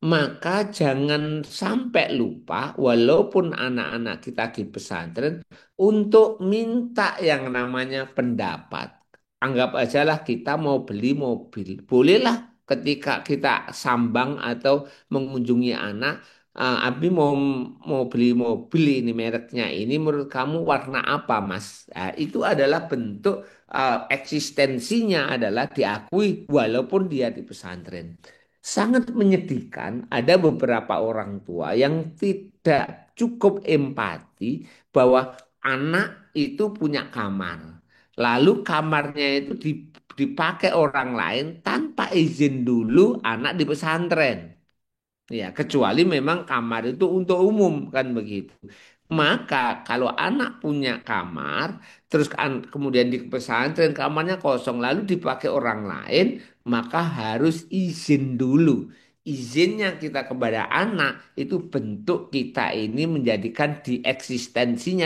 Speaker 2: maka jangan sampai lupa, walaupun anak-anak kita di pesantren, untuk minta yang namanya pendapat. Anggap aja lah kita mau beli mobil. Bolehlah ketika kita sambang atau mengunjungi anak, Abi mau beli mobil ini mereknya ini menurut kamu warna apa Mas? Nah, itu adalah bentuk eksistensinya adalah diakui walaupun dia di pesantren. Sangat menyedihkan, ada beberapa orang tua yang tidak cukup empati bahwa anak itu punya kamar. Lalu kamarnya itu dipakai orang lain tanpa izin dulu anak di pesantren. Ya, kecuali memang kamar itu untuk umum kan begitu. Maka kalau anak punya kamar, terus kemudian di pesantren kamarnya kosong lalu dipakai orang lain, maka harus izin dulu. Izinnya kita kepada anak itu bentuk kita ini menjadikan di eksistensinya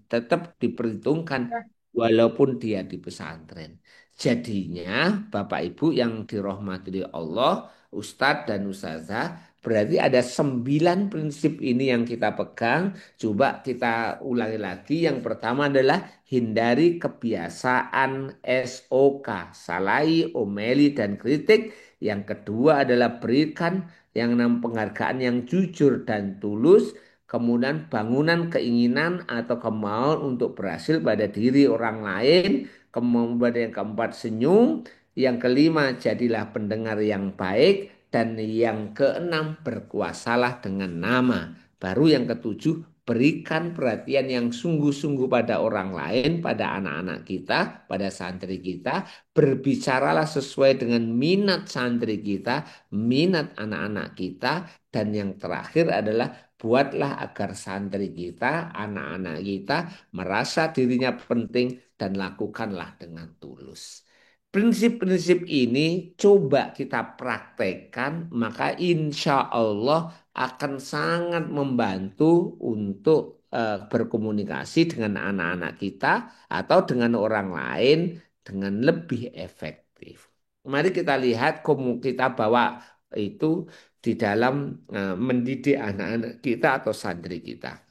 Speaker 2: tetap diperhitungkan walaupun dia di pesantren. Jadinya Bapak Ibu yang dirahmati oleh Allah, Ustadz dan Ustazah, berarti ada 9 prinsip ini yang kita pegang. Coba kita ulangi lagi. Yang pertama adalah hindari kebiasaan SOK, salai, omeli, dan kritik. Yang kedua adalah berikan yang namanya penghargaan yang jujur dan tulus. Kemudian bangunan keinginan atau kemauan untuk berhasil pada diri orang lain. Kemudian yang keempat senyum. Yang kelima jadilah pendengar yang baik. Dan yang keenam, berkuasalah dengan nama. Baru yang ketujuh, berikan perhatian yang sungguh-sungguh pada orang lain, pada anak-anak kita, pada santri kita. Berbicaralah sesuai dengan minat santri kita, minat anak-anak kita. Dan yang terakhir adalah buatlah agar santri kita, anak-anak kita merasa dirinya penting dan lakukanlah dengan tulus. Prinsip-prinsip ini coba kita praktekkan, maka insya Allah akan sangat membantu untuk berkomunikasi dengan anak-anak kita atau dengan orang lain dengan lebih efektif. Mari kita lihat kita bawa itu di dalam mendidik anak-anak kita atau santri kita.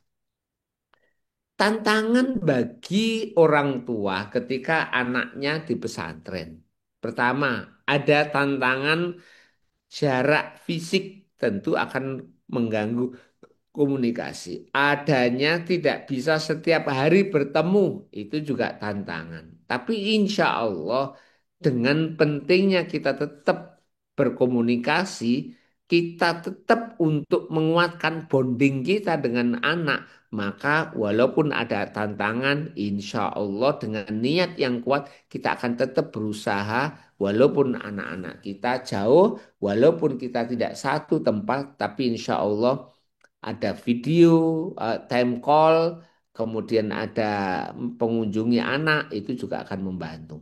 Speaker 2: Tantangan bagi orang tua ketika anaknya di pesantren. Pertama, ada tantangan jarak fisik tentu akan mengganggu komunikasi. Adanya tidak bisa setiap hari bertemu, itu juga tantangan. Tapi insya Allah dengan pentingnya kita tetap berkomunikasi, kita tetap untuk menguatkan bonding kita dengan anak, maka walaupun ada tantangan, insya Allah dengan niat yang kuat, kita akan tetap berusaha walaupun anak-anak kita jauh, walaupun kita tidak satu tempat, tapi insya Allah ada video, time call, kemudian ada pengunjungi anak, itu juga akan membantu.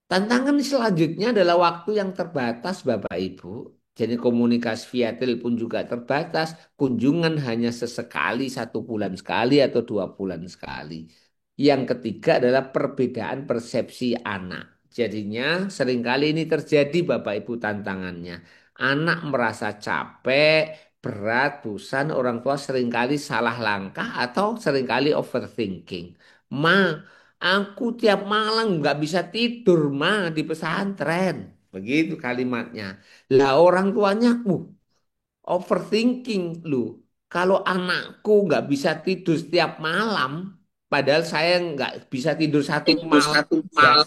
Speaker 2: Tantangan selanjutnya adalah waktu yang terbatas, Bapak Ibu. Jadi komunikasi via telepon juga terbatas, kunjungan hanya sesekali, 1 bulan sekali atau 2 bulan sekali. Yang ketiga adalah perbedaan persepsi anak. Jadinya seringkali ini terjadi Bapak Ibu tantangannya. Anak merasa capek, berat, bosan, orang tua seringkali salah langkah atau seringkali overthinking. Ma, aku tiap malam nggak bisa tidur, ma, di pesantren. Begitu kalimatnya. Lah orang tuanya, overthinking lu. Kalau anakku nggak bisa tidur setiap malam, padahal saya nggak bisa tidur satu
Speaker 4: Itu
Speaker 2: malam
Speaker 4: satu
Speaker 2: ya,
Speaker 4: malam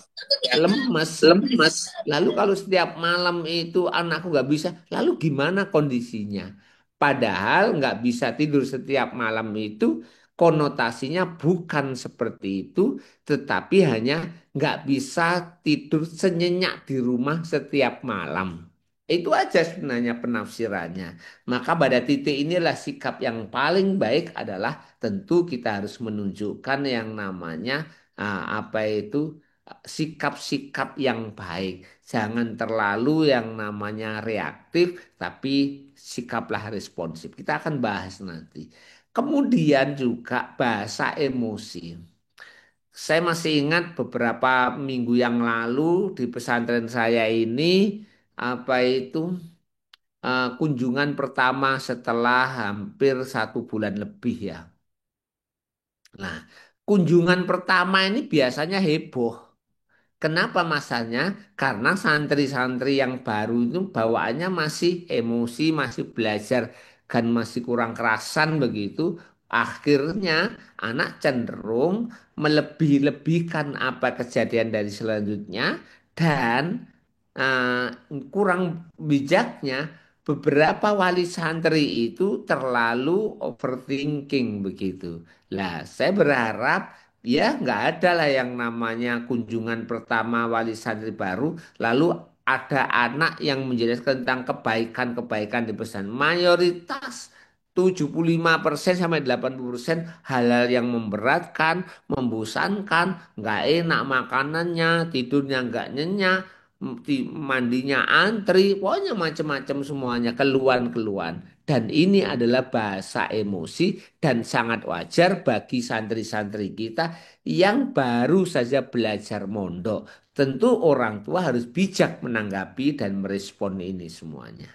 Speaker 2: lemes.
Speaker 4: lemes.
Speaker 2: Lalu kalau setiap malam itu anakku nggak bisa, lalu gimana kondisinya? Padahal nggak bisa tidur setiap malam itu konotasinya bukan seperti itu, tetapi hanya nggak bisa tidur senyenyak di rumah setiap malam. Itu aja sebenarnya penafsirannya. Maka pada titik inilah sikap yang paling baik adalah tentu kita harus menunjukkan yang namanya apa itu sikap-sikap yang baik. Jangan terlalu yang namanya reaktif, tapi sikaplah responsif. Kita akan bahas nanti. Kemudian juga bahasa emosi. Saya masih ingat beberapa minggu yang lalu di pesantren saya ini apa itu kunjungan pertama setelah hampir 1 bulan lebih ya. Nah, kunjungan pertama ini biasanya heboh. Kenapa masanya? Karena santri-santri yang baru itu bawaannya masih emosi, masih belajar, kan masih kurang kerasan begitu. Akhirnya anak cenderung melebih-lebihkan apa kejadian dari selanjutnya dan eh, kurang bijaknya beberapa wali santri itu terlalu overthinking begitu. Lah, saya berharap ya nggak ada lah yang namanya kunjungan pertama wali santri baru, lalu ada anak yang menjelaskan tentang kebaikan-kebaikan di pesan. Mayoritas 75% sampai 80% hal-hal yang memberatkan, membosankan, nggak enak makanannya, tidurnya nggak nyenyak, mandinya antri, pokoknya macam-macam semuanya, keluhan-keluhan. Dan ini adalah bahasa emosi dan sangat wajar bagi santri-santri kita yang baru saja belajar mondok. Tentu orang tua harus bijak menanggapi dan merespon ini semuanya.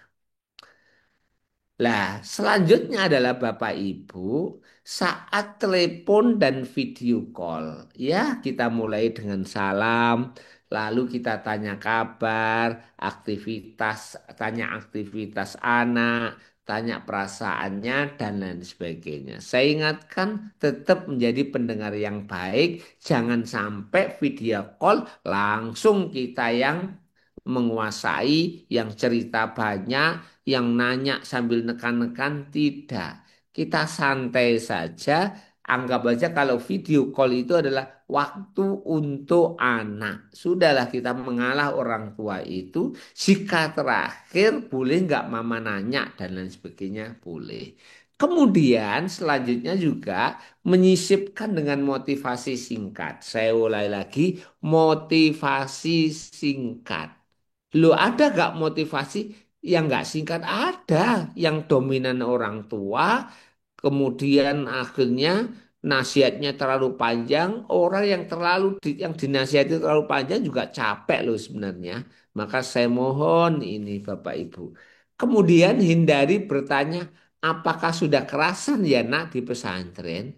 Speaker 2: Lah, selanjutnya adalah Bapak Ibu saat telepon dan video call. Ya, kita mulai dengan salam, lalu kita tanya kabar, aktivitas, tanya aktivitas anak, tanya perasaannya dan lain sebagainya. Saya ingatkan tetap menjadi pendengar yang baik, jangan sampai video call langsung kita yang menguasai, yang cerita banyak, yang nanya sambil nekan-nekan, tidak. Kita santai saja, anggap aja kalau video call itu adalah waktu untuk anak. Sudahlah kita mengalah orang tua itu, jika terakhir boleh nggak mama nanya dan lain sebagainya, boleh. Kemudian selanjutnya juga menyisipkan dengan motivasi singkat. Saya ulai lagi, motivasi singkat. Lo ada gak motivasi yang gak singkat? Ada yang dominan orang tua, kemudian akhirnya nasihatnya terlalu panjang. Orang yang yang dinasihati terlalu panjang juga capek loh sebenarnya. Maka saya mohon ini Bapak Ibu. Kemudian hindari bertanya, apakah sudah kerasan ya nak di pesantren?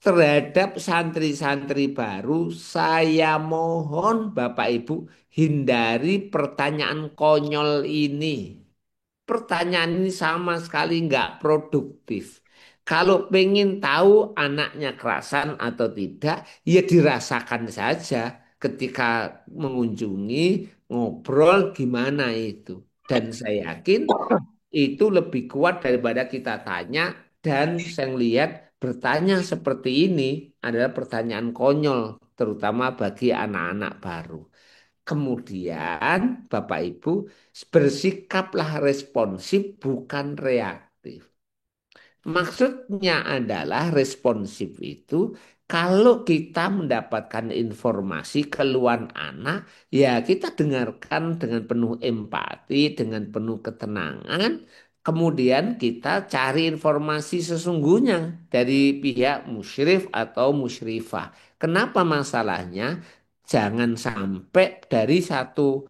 Speaker 2: Terhadap santri-santri baru, saya mohon Bapak Ibu hindari pertanyaan konyol ini. Pertanyaan ini sama sekali nggak produktif. Kalau pengen tahu anaknya kerasan atau tidak, ya dirasakan saja ketika mengunjungi, ngobrol gimana itu. Dan saya yakin itu lebih kuat daripada kita tanya dan saya lihat bertanya seperti ini adalah pertanyaan konyol terutama bagi anak-anak baru. Kemudian Bapak Ibu bersikaplah responsif bukan reaktif. Maksudnya adalah responsif itu Kalau kita mendapatkan informasi keluhan anak, ya kita dengarkan dengan penuh empati, dengan penuh ketenangan. Kemudian kita cari informasi sesungguhnya dari pihak musyrif atau musyrifah. Kenapa masalahnya? Jangan sampai dari satu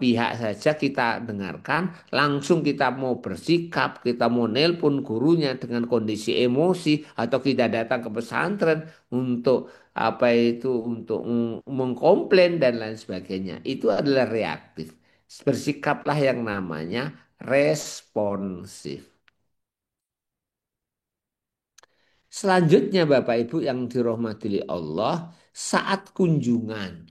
Speaker 2: pihak saja kita dengarkan, langsung kita mau bersikap, kita mau nelpon gurunya dengan kondisi emosi, atau kita datang ke pesantren untuk apa itu untuk mengkomplain dan lain sebagainya. Itu adalah reaktif. Bersikaplah yang namanya responsif. Selanjutnya Bapak Ibu yang dirahmati Allah, saat kunjungan.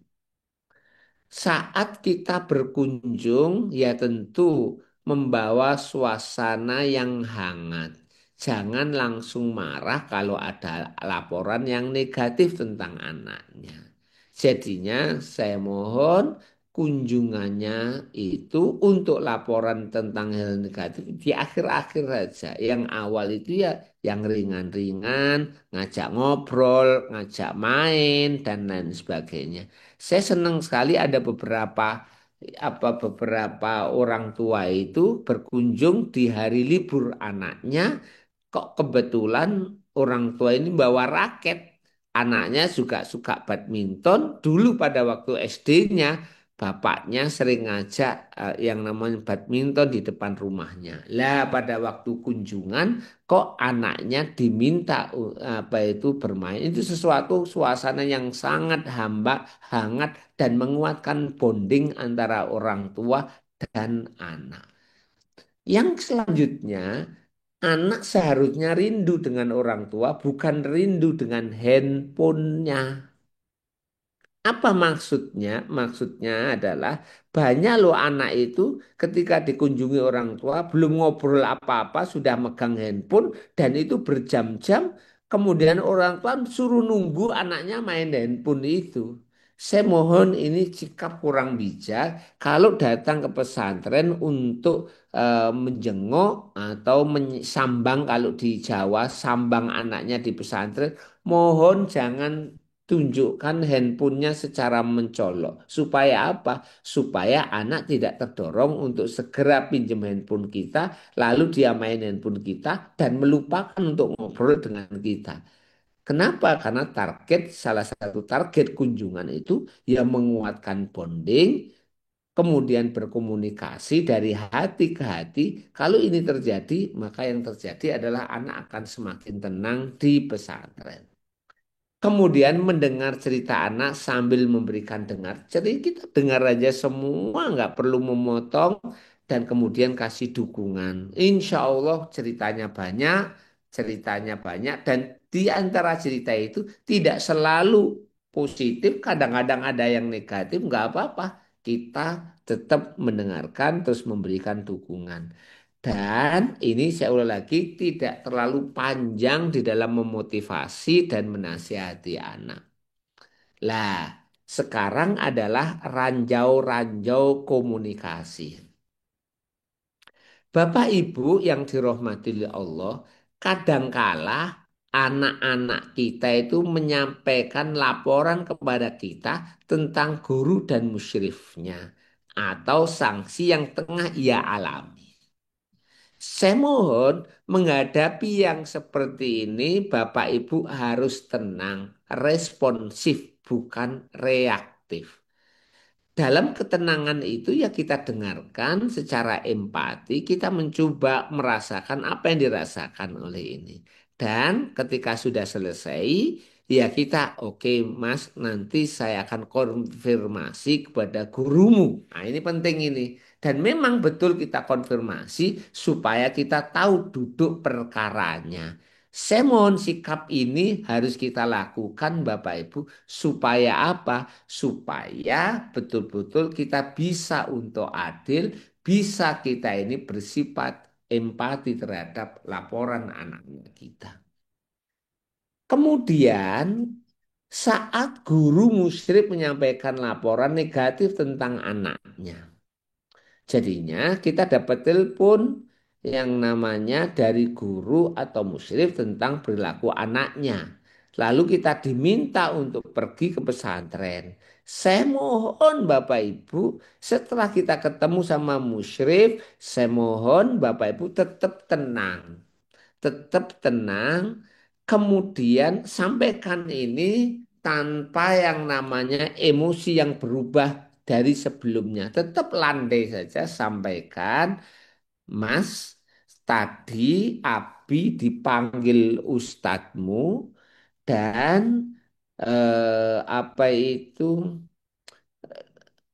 Speaker 2: Saat kita berkunjung, ya tentu membawa suasana yang hangat. Jangan langsung marah kalau ada laporan yang negatif tentang anaknya. Jadinya saya mohon kunjungannya itu untuk laporan tentang hal negatif di akhir-akhir saja. Yang awal itu ya yang ringan-ringan, ngajak ngobrol, ngajak main, dan lain sebagainya. Saya senang sekali ada beberapa orang tua itu berkunjung di hari libur anaknya. Kok kebetulan orang tua ini bawa raket. Anaknya juga suka badminton. Dulu pada waktu SD-nya, bapaknya sering ngajak yang namanya badminton di depan rumahnya. Lah pada waktu kunjungan, kok anaknya diminta apa itu bermain. Itu sesuatu suasana yang sangat hangat dan menguatkan bonding antara orang tua dan anak. Yang selanjutnya, anak seharusnya rindu dengan orang tua, bukan rindu dengan handphonenya. Apa maksudnya? Maksudnya adalah banyak loh anak itu ketika dikunjungi orang tua belum ngobrol apa-apa sudah megang handphone dan itu berjam-jam. Kemudian orang tua suruh nunggu anaknya main handphone itu. Saya mohon ini sikap kurang bijak kalau datang ke pesantren untuk menjenguk atau sambang kalau di Jawa sambang anaknya di pesantren. Mohon jangan tunjukkan handphonenya secara mencolok. Supaya apa? Supaya anak tidak terdorong untuk segera pinjam handphone kita, lalu dia main handphone kita dan melupakan untuk ngobrol dengan kita. Kenapa? Karena salah satu target kunjungan itu ya menguatkan bonding, kemudian berkomunikasi dari hati ke hati. Kalau ini terjadi, maka yang terjadi adalah anak akan semakin tenang di pesantren. Kemudian mendengar cerita anak sambil memberikan dengar. Jadi kita dengar aja semua, nggak perlu memotong dan kemudian kasih dukungan. Insya Allah ceritanya banyak dan di antara cerita itu tidak selalu positif, kadang-kadang ada yang negatif, nggak apa-apa. Kita tetap mendengarkan terus memberikan dukungan. Dan ini saya ulang lagi tidak terlalu panjang di dalam memotivasi dan menasihati anak. Lah, sekarang adalah ranjau-ranjau komunikasi. Bapak Ibu yang dirahmati oleh Allah, kadangkala anak-anak kita itu menyampaikan laporan kepada kita tentang guru dan musyrifnya atau sanksi yang tengah ia alami. Saya mohon menghadapi yang seperti ini, Bapak Ibu harus tenang, responsif, bukan reaktif. Dalam ketenangan itu ya kita dengarkan secara empati, kita mencoba merasakan apa yang dirasakan oleh ini. Dan ketika sudah selesai, ya kita oke, Mas, nanti saya akan konfirmasi kepada gurumu. Nah ini penting ini. Dan memang betul kita konfirmasi supaya kita tahu duduk perkaranya. Saya mohon sikap ini harus kita lakukan Bapak Ibu supaya apa? Supaya betul-betul kita bisa untuk adil, bisa kita ini bersifat empati terhadap laporan anak-anak kita. Kemudian saat guru musyrik menyampaikan laporan negatif tentang anaknya. Jadinya kita dapat telepon yang namanya dari guru atau musyrik tentang perilaku anaknya. Lalu kita diminta untuk pergi ke pesantren. Saya mohon Bapak Ibu, setelah kita ketemu sama musyrif, saya mohon Bapak Ibu tetap tenang. Tetap tenang. Kemudian sampaikan ini tanpa yang namanya emosi yang berubah dari sebelumnya. Tetap landai saja sampaikan, Mas, tadi Abi dipanggil ustadzmu dan apa itu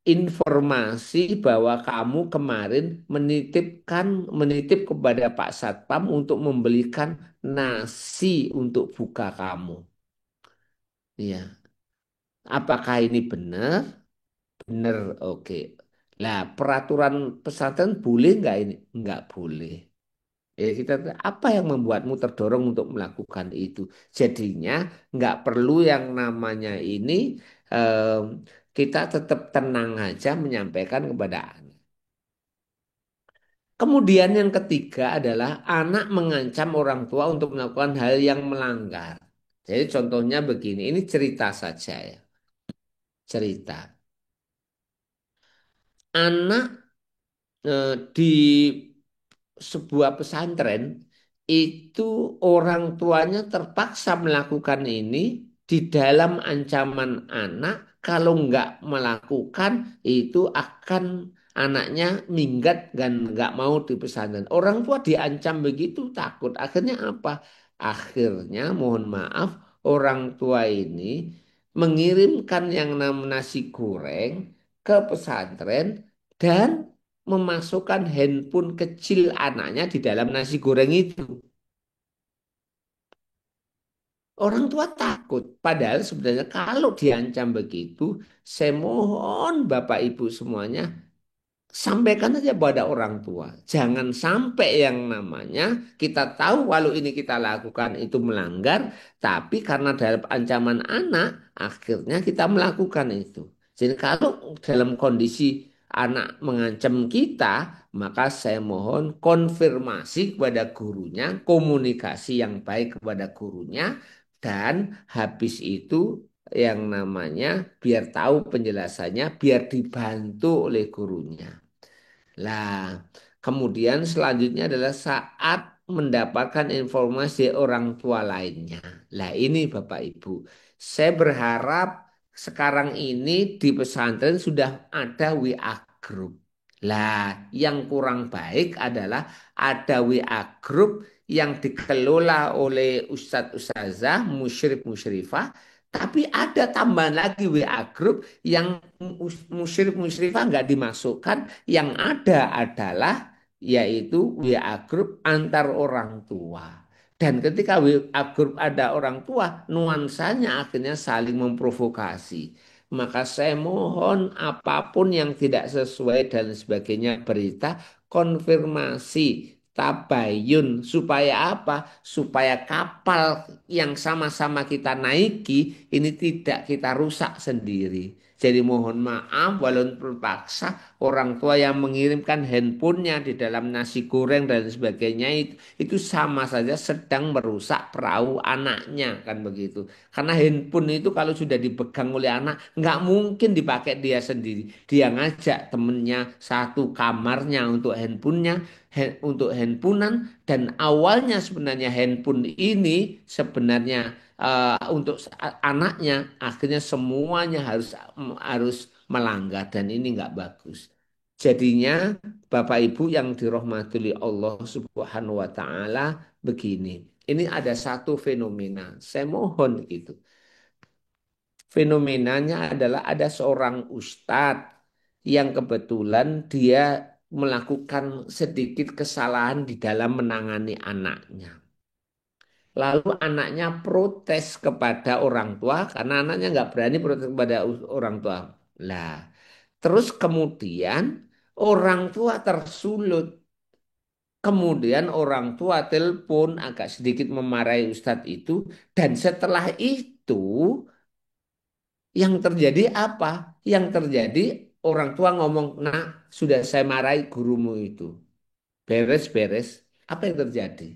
Speaker 2: informasi bahwa kamu kemarin menitip kepada Pak Satpam untuk membelikan nasi untuk buka kamu. Iya. Apakah ini benar? Benar, oke. Lah, peraturan pesantren boleh nggak ini? Nggak boleh. Kita apa yang membuatmu terdorong untuk melakukan itu? Jadinya nggak perlu yang namanya ini em, kita tetap tenang aja menyampaikan kepada anak. Kemudian yang ketiga adalah anak mengancam orang tua untuk melakukan hal yang melanggar. Jadi contohnya begini, ini cerita saja ya, cerita. Anak di sebuah pesantren itu orang tuanya terpaksa melakukan ini di dalam ancaman anak kalau nggak melakukan itu akan anaknya minggat dan nggak mau di pesantren. Orang tua diancam begitu takut. Akhirnya apa? Akhirnya mohon maaf orang tua ini mengirimkan yang namanya nasi goreng ke pesantren dan memasukkan handphone kecil anaknya di dalam nasi goreng itu. Orang tua takut. Padahal sebenarnya kalau diancam begitu, saya mohon Bapak Ibu semuanya sampaikan aja pada orang tua. Jangan sampai yang namanya kita tahu walau ini kita lakukan itu melanggar, tapi karena dalam ancaman anak, akhirnya kita melakukan itu. Jadi kalau dalam kondisi anak mengancam kita, maka saya mohon konfirmasi kepada gurunya, komunikasi yang baik kepada gurunya, dan habis itu yang namanya biar tahu penjelasannya, biar dibantu oleh gurunya. Lah, kemudian selanjutnya adalah saat mendapatkan informasi orang tua lainnya. Lah, ini Bapak Ibu, saya berharap sekarang ini di pesantren sudah ada WA group. Lah, yang kurang baik adalah ada WA group yang dikelola oleh Ustadz Ustazah, musyrif musyrifah, tapi ada tambahan lagi WA group yang musyrif musyrifah nggak dimasukkan, yang ada adalah yaitu WA group antar orang tua. Dan ketika WA group ada orang tua, nuansanya akhirnya saling memprovokasi. Maka saya mohon apapun yang tidak sesuai dan sebagainya berita, konfirmasi, tabayun. Supaya apa? Supaya kapal yang sama-sama kita naiki ini tidak kita rusak sendiri. Jadi mohon maaf walaupun terpaksa orang tua yang mengirimkan handphonenya di dalam nasi goreng dan sebagainya itu sama saja sedang merusak perahu anaknya kan begitu. Karena handphone itu kalau sudah dipegang oleh anak nggak mungkin dipakai dia sendiri. Dia ngajak temennya satu kamarnya untuk handphonenya, untuk handphonean, dan awalnya sebenarnya handphone ini sebenarnya untuk anaknya, akhirnya semuanya harus melanggar dan ini nggak bagus. Jadinya Bapak Ibu yang dirahmati oleh Allah Subhanahu wa taala begini. Ini ada satu fenomena. Saya mohon gitu. Fenomenanya adalah ada seorang ustadz yang kebetulan dia melakukan sedikit kesalahan di dalam menangani anaknya. Lalu anaknya protes kepada orang tua karena anaknya nggak berani protes kepada orang tua. Lah, terus kemudian orang tua tersulut. Kemudian orang tua telepon agak sedikit memarahi ustadz itu. Dan setelah itu yang terjadi apa? Yang terjadi orang tua ngomong, nah sudah saya marahi gurumu itu. Beres-beres. Apa yang terjadi?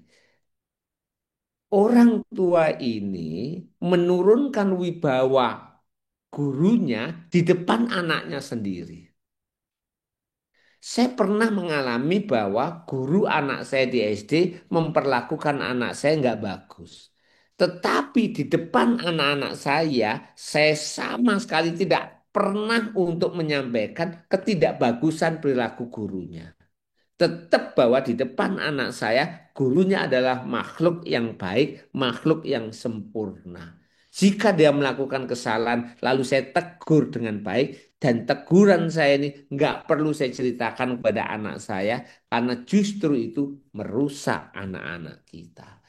Speaker 2: orang tua ini menurunkan wibawa gurunya di depan anaknya sendiri. Saya pernah mengalami bahwa guru anak saya di SD memperlakukan anak saya nggak bagus. Tetapi di depan anak-anak saya sama sekali tidak pernah untuk menyampaikan ketidakbagusan perilaku gurunya. Tetap bahwa di depan anak saya, gurunya adalah makhluk yang baik, makhluk yang sempurna. Jika dia melakukan kesalahan, lalu saya tegur dengan baik, dan teguran saya ini nggak perlu saya ceritakan kepada anak saya, karena justru itu merusak anak-anak kita.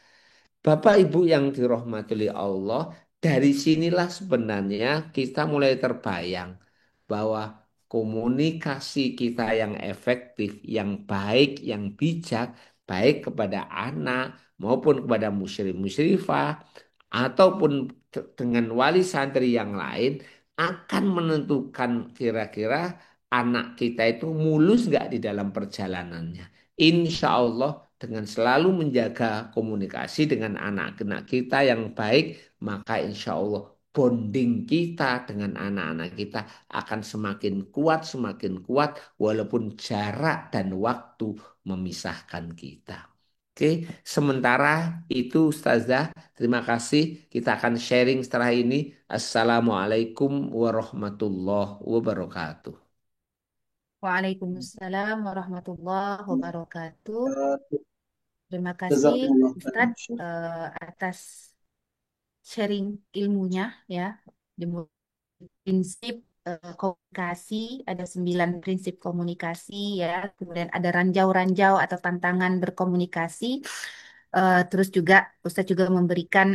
Speaker 2: Bapak Ibu yang dirahmati oleh Allah, dari sinilah sebenarnya kita mulai terbayang bahwa komunikasi kita yang efektif, yang baik, yang bijak, baik kepada anak maupun kepada musyrik musyrifah ataupun dengan wali santri yang lain akan menentukan kira-kira anak kita itu mulus nggak di dalam perjalanannya. Insya Allah dengan selalu menjaga komunikasi dengan anak-anak kita yang baik, maka insya Allah bonding kita dengan anak-anak kita akan semakin kuat, walaupun jarak dan waktu memisahkan kita. Oke, sementara itu Ustazah, terima kasih. Kita akan sharing setelah ini. Assalamualaikum warahmatullahi wabarakatuh.
Speaker 1: Waalaikumsalam warahmatullahi wabarakatuh. Terima kasih
Speaker 3: Jazakumullah khairan.
Speaker 1: Ustadz atas sharing ilmunya ya. Dimulai prinsip komunikasi, ada 9 prinsip komunikasi ya. Kemudian ada ranjau-ranjau atau tantangan berkomunikasi. Terus juga Ustadz juga memberikan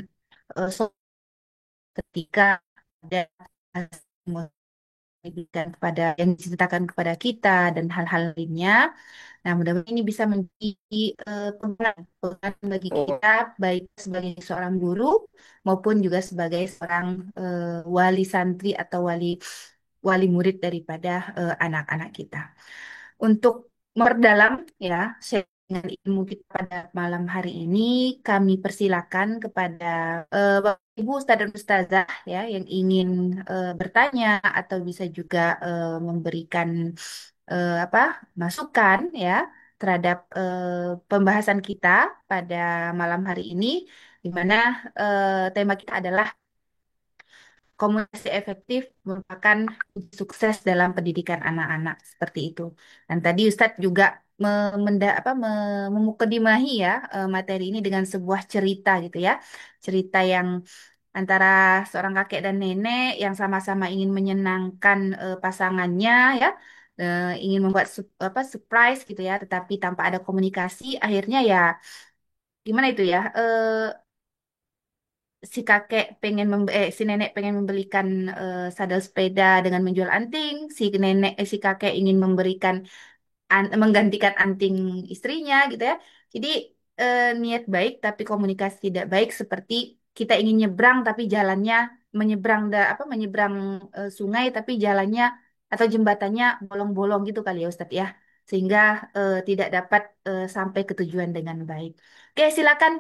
Speaker 1: ketika ada diberikan kepada yang diceritakan kepada kita dan hal-hal lainnya. Nah, mudah-mudahan ini bisa menjadi pengalaman bagi
Speaker 2: Oh,
Speaker 1: kita, baik sebagai seorang guru maupun juga sebagai seorang wali santri atau wali wali murid daripada anak-anak kita. Untuk memperdalam ya sharingan ilmu kita pada malam hari ini, kami persilakan kepada Bapak Ibu Ustadz dan Ustazah ya yang ingin bertanya atau bisa juga memberikan apa masukan ya terhadap pembahasan kita pada malam hari ini, di mana tema kita adalah komunikasi efektif merupakan kunci sukses dalam pendidikan anak-anak seperti itu. Dan tadi Ustadz juga memukadimahi ya materi ini dengan sebuah cerita gitu ya, cerita yang antara seorang kakek dan nenek yang sama-sama ingin menyenangkan pasangannya ya, ingin membuat surprise gitu ya, tetapi tanpa ada komunikasi, akhirnya ya gimana itu ya, si nenek pengen membelikan sadel sepeda dengan menjual anting, si kakek ingin menggantikan anting istrinya gitu ya. Jadi niat baik tapi komunikasi tidak baik, seperti kita ingin nyebrang tapi jalannya menyeberang sungai tapi jalannya atau jembatannya bolong-bolong gitu kali ya Ustadz ya. Sehingga tidak dapat sampai ke tujuan dengan baik. Oke, silakan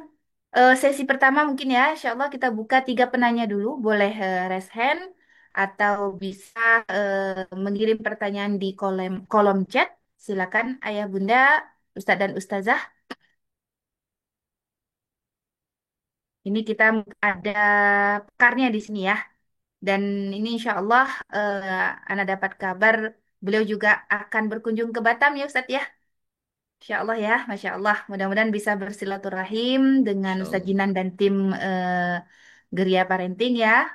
Speaker 1: sesi pertama mungkin ya. Insya Allah kita buka 3 penanya dulu. Boleh raise hand atau bisa mengirim pertanyaan di kolom chat. Silakan Ayah Bunda, Ustadz dan Ustazah. Ini kita ada pakarnya di sini ya. Dan ini insya Allah Ana dapat kabar beliau juga akan berkunjung ke Batam ya Ustadz ya. Insya Allah ya, Masya Allah. Mudah-mudahan bisa bersilaturahim dengan
Speaker 2: insya
Speaker 1: Ustadz
Speaker 2: Allah.
Speaker 1: Jinan dan tim Geria Parenting ya.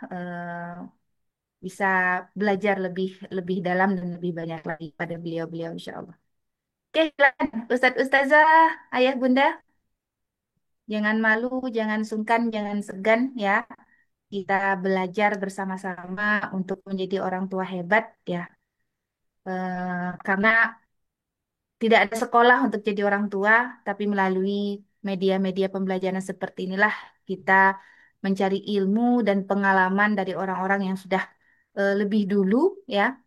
Speaker 1: Bisa belajar lebih lebih dalam dan lebih banyak lagi pada beliau-beliau insya Allah. Oke, silakan Ustadz Ustazah, Ayah Bunda. Jangan malu, jangan sungkan, jangan segan ya. Kita belajar bersama-sama untuk menjadi orang tua hebat ya. Karena tidak ada sekolah untuk jadi orang tua, tapi melalui media-media pembelajaran seperti inilah kita mencari ilmu dan pengalaman dari orang-orang yang sudah lebih dulu ya,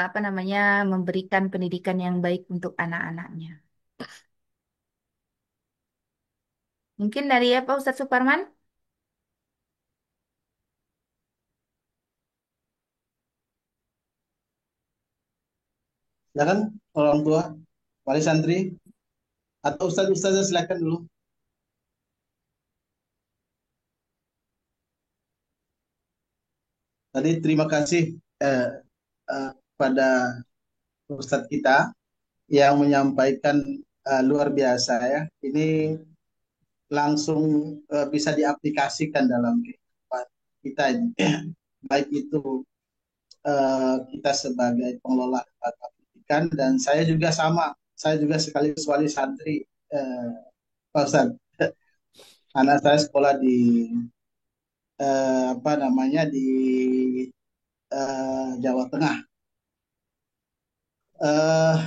Speaker 1: apa namanya, memberikan pendidikan yang baik untuk anak-anaknya. Mungkin dari apa Ustadz Suparman?
Speaker 3: Ya kan, orang tua, wali santri, atau ustaz-ustaznya silakan dulu. Tadi terima kasih eh, pada ustadz kita yang menyampaikan luar biasa ya. Ini langsung bisa diaplikasikan dalam kehidupan kita ini. Baik itu kita sebagai pengelola lembaga pendidikan dan saya juga sama. Saya juga sekaligus wali santri, Pak Ustadz. Anak saya sekolah di apa namanya di Jawa Tengah. Eh,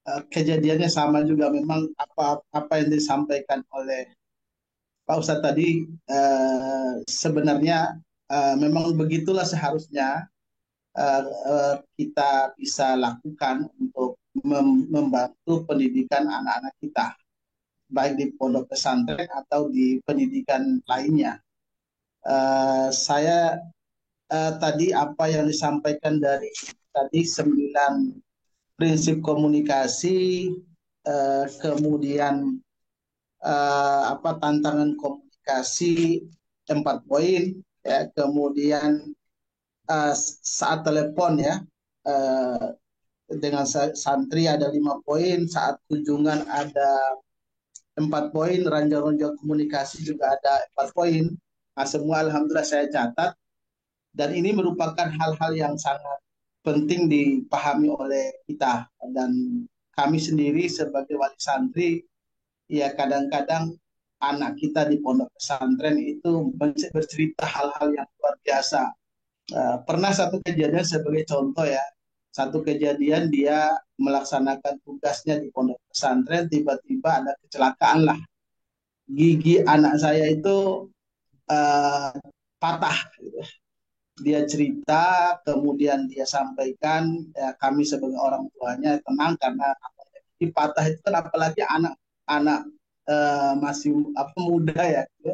Speaker 3: Kejadiannya sama juga memang apa apa yang disampaikan oleh Pak Ustadz tadi sebenarnya memang begitulah seharusnya kita bisa lakukan untuk membantu pendidikan anak-anak kita baik di pondok pesantren atau di pendidikan lainnya. Saya tadi apa yang disampaikan dari tadi 9 prinsip komunikasi, kemudian apa tantangan komunikasi 4 poin, ya, kemudian saat telepon ya uh, dengan santri ada 5 poin, saat kunjungan ada 4 poin, ranjau-ranjau komunikasi juga ada 4 poin. Nah, semua alhamdulillah saya catat dan ini merupakan hal-hal yang sangat penting dipahami oleh kita dan kami sendiri sebagai wali santri ya kadang-kadang anak kita di pondok pesantren itu bercerita hal-hal yang luar biasa. Pernah satu kejadian sebagai contoh ya, satu kejadian dia melaksanakan tugasnya di pondok pesantren, tiba-tiba ada kecelakaan lah. Gigi anak saya itu uh, patah. Gitu. Dia cerita, kemudian dia sampaikan, ya, kami sebagai orang tuanya tenang karena gigi patah itu kan apalagi anak-anak masih apa muda ya, gitu,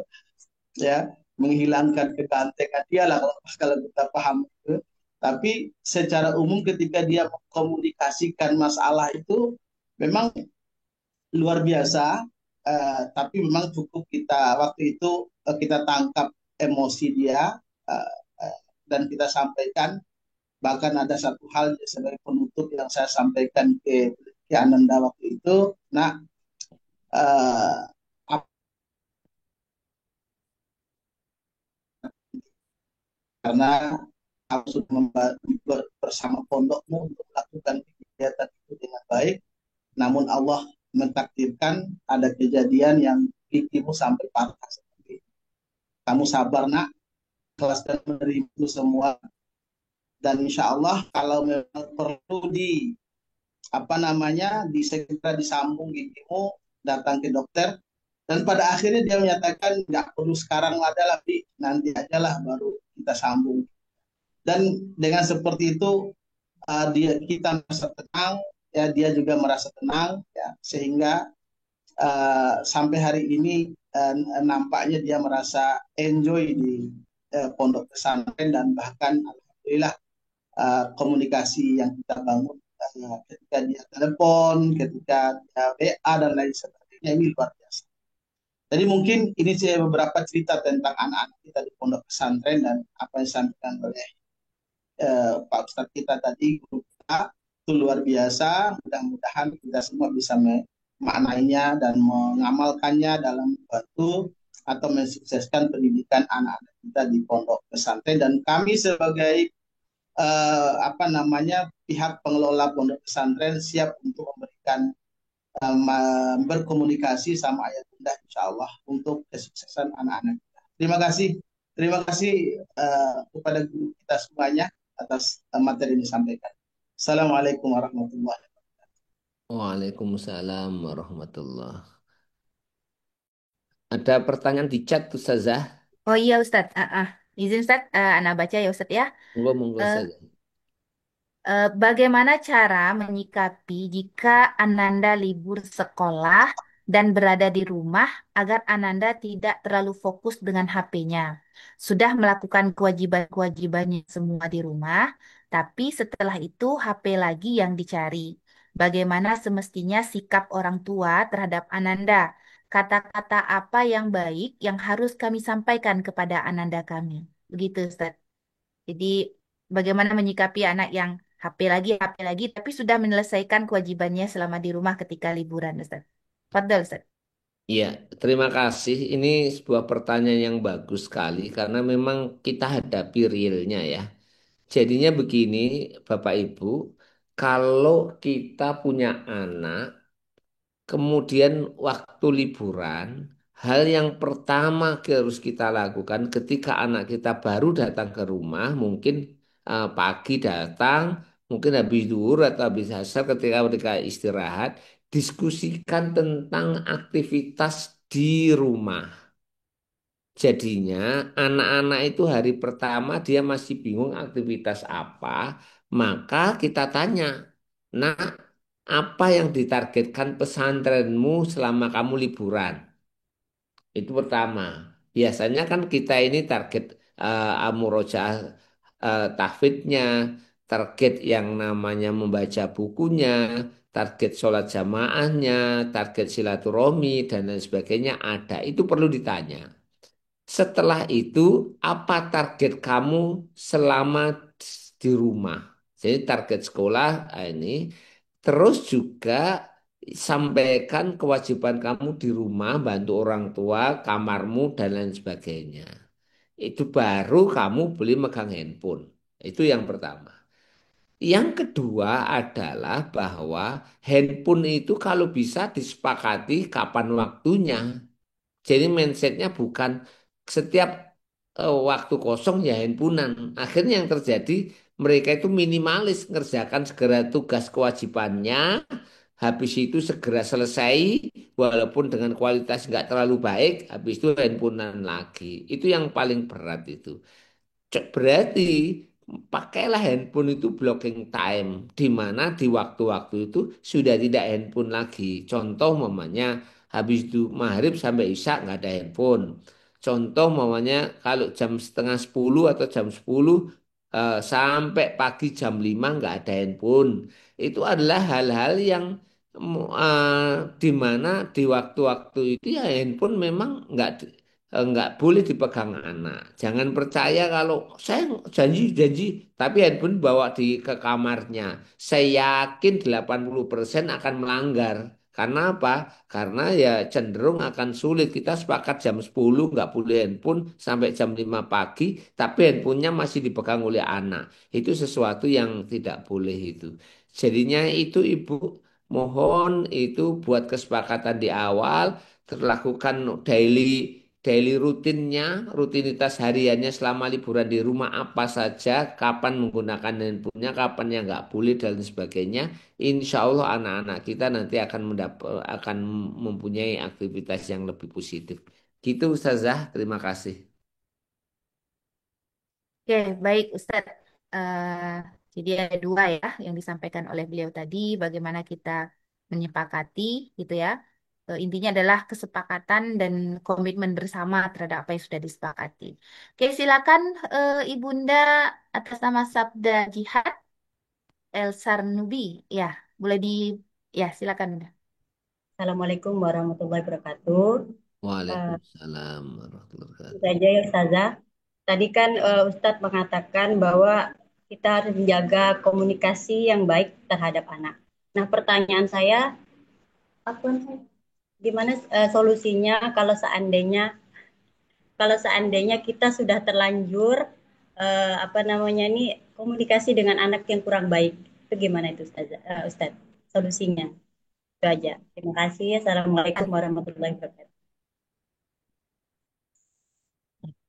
Speaker 3: ya menghilangkan kegantengan dia lah kalau kita paham itu. Tapi secara umum ketika dia mengkomunikasikan masalah itu memang luar biasa. Tapi memang cukup kita waktu itu kita tangkap emosi dia dan kita sampaikan. Bahkan ada satu hal sebagai penutup yang saya sampaikan ke Ananda waktu itu. Nah, uh, karena aku sudah membantu bersama pondokmu untuk melakukan kegiatan itu dengan baik. Namun Allah mentakdirkan ada kejadian yang gigimu sampai patah seperti itu. Kamu sabar nak, kelas dan menerima itu semua. Dan insya Allah kalau memang perlu di apa namanya di segera disambung gigimu, datang ke dokter. Dan pada akhirnya dia menyatakan nggak perlu sekarang adalah nanti aja lah baru kita sambung. Dan dengan seperti itu dia kita merasa tenang, ya dia juga merasa tenang, ya sehingga sampai hari ini nampaknya dia merasa enjoy di pondok pesantren dan bahkan alhamdulillah komunikasi yang kita bangun ketika dia telepon, ketika dia WA dan lain sebagainya ini luar biasa. Jadi mungkin ini saya beberapa cerita tentang anak-anak kita di pondok pesantren dan apa yang disampaikan oleh Pak Ustadz kita tadi, guru kita, itu luar biasa. Mudah-mudahan kita semua bisa memaknainya dan mengamalkannya dalam membantu atau mensukseskan pendidikan anak-anak kita di pondok pesantren. Dan kami sebagai apa namanya pihak pengelola pondok pesantren siap untuk memberikan berkomunikasi sama ayah bunda insya Allah untuk kesuksesan anak-anak kita. Terima kasih kepada guru kita semuanya atas materi yang disampaikan. Assalamualaikum warahmatullahi wabarakatuh.
Speaker 2: Waalaikumsalam warahmatullah. Ada pertanyaan di chat tuh Ustazah.
Speaker 1: Oh iya Ustadz, izin Ustadz, Ana baca ya Ustadz ya.
Speaker 2: Monggo
Speaker 1: Eh,
Speaker 2: saja.
Speaker 1: Bagaimana cara menyikapi jika Ananda libur sekolah dan berada di rumah agar Ananda tidak terlalu fokus dengan HP-nya. Sudah melakukan kewajiban-kewajibannya semua di rumah, tapi setelah itu HP lagi yang dicari. Bagaimana semestinya sikap orang tua terhadap Ananda? Kata-kata apa yang baik yang harus kami sampaikan kepada Ananda kami? Begitu, Ustaz. Jadi, bagaimana menyikapi anak yang HP lagi, tapi sudah menyelesaikan kewajibannya selama di rumah ketika liburan, Ustaz. Fadal, Ustaz.
Speaker 2: Iya, terima kasih. Ini sebuah pertanyaan yang bagus sekali karena memang kita hadapi realnya ya. Jadinya begini, Bapak Ibu, kalau kita punya anak, kemudian waktu liburan, hal yang pertama harus kita lakukan ketika anak kita baru datang ke rumah, mungkin pagi datang, mungkin habis duhur atau habis asar ketika mereka istirahat, diskusikan tentang aktivitas di rumah. Jadinya anak-anak itu hari pertama dia masih bingung aktivitas apa, maka kita tanya, nah apa yang ditargetkan pesantrenmu selama kamu liburan? Itu pertama. Biasanya kan kita ini target murojaah tahfidnya, target yang namanya membaca bukunya, target sholat jamaahnya, target silaturahmi dan lain sebagainya ada. Itu perlu ditanya. Setelah itu, apa target kamu selama di rumah? Jadi target sekolah ini. Terus juga sampaikan kewajiban kamu di rumah, bantu orang tua, kamarmu, dan lain sebagainya. Itu baru kamu boleh megang handphone. Itu yang pertama. Yang kedua adalah bahwa handphone itu kalau bisa disepakati kapan waktunya. Jadi mindsetnya bukan setiap waktu kosong ya handphonean. Akhirnya yang terjadi mereka itu minimalis ngerjakan segera tugas kewajibannya. Habis itu segera selesai walaupun dengan kualitas nggak terlalu baik. Habis itu handphonean lagi. Itu yang paling berat itu. Berarti pakailah handphone itu blocking time, di mana di waktu-waktu itu sudah tidak handphone lagi. Contoh mamanya habis itu maghrib sampai isya nggak ada handphone. Contoh mamanya kalau jam setengah 10 atau jam 10 sampai pagi jam 5 nggak ada handphone. Itu adalah hal-hal yang di mana di waktu-waktu itu ya handphone memang nggak boleh dipegang anak. Jangan percaya kalau saya janji-janji, tapi handphone bawa ke kamarnya. Saya yakin 80% akan melanggar. Karena apa? Karena ya cenderung akan sulit. Kita sepakat jam 10 nggak boleh handphone sampai jam 5 pagi, tapi handphonenya masih dipegang oleh anak. Itu sesuatu yang tidak boleh itu. Jadinya itu Ibu mohon itu buat kesepakatan di awal, terlakukan daily daily rutinnya, rutinitas hariannya selama liburan di rumah apa saja, kapan menggunakan handphonenya, kapan yang nggak boleh dan sebagainya. Insya Allah anak-anak kita nanti akan mempunyai aktivitas yang lebih positif. Gitu Ustazah, terima kasih.
Speaker 1: Oke, baik Ustadz. Jadi ada dua ya yang disampaikan oleh beliau tadi, bagaimana kita menyepakati gitu ya. Intinya adalah kesepakatan dan komitmen bersama terhadap apa yang sudah disepakati. Oke, silakan Ibunda atas nama Sabda Jihad El Sarnubi. Ya, boleh di ya silakan Bunda.
Speaker 5: Assalamualaikum warahmatullahi wabarakatuh. Eh,
Speaker 2: Waalaikumsalam warahmatullahi
Speaker 5: Itu
Speaker 2: wabarakatuh.
Speaker 5: saja ya Ustazah. Tadi kan Ustadz mengatakan bahwa kita harus menjaga komunikasi yang baik terhadap anak. Nah, pertanyaan saya, apa gimana solusinya kalau seandainya kita sudah terlanjur apa namanya ini komunikasi dengan anak yang kurang baik, itu gimana itu Ustazah, Ustadz? Solusinya itu aja. Terima kasih. Assalamualaikum warahmatullahi wabarakatuh.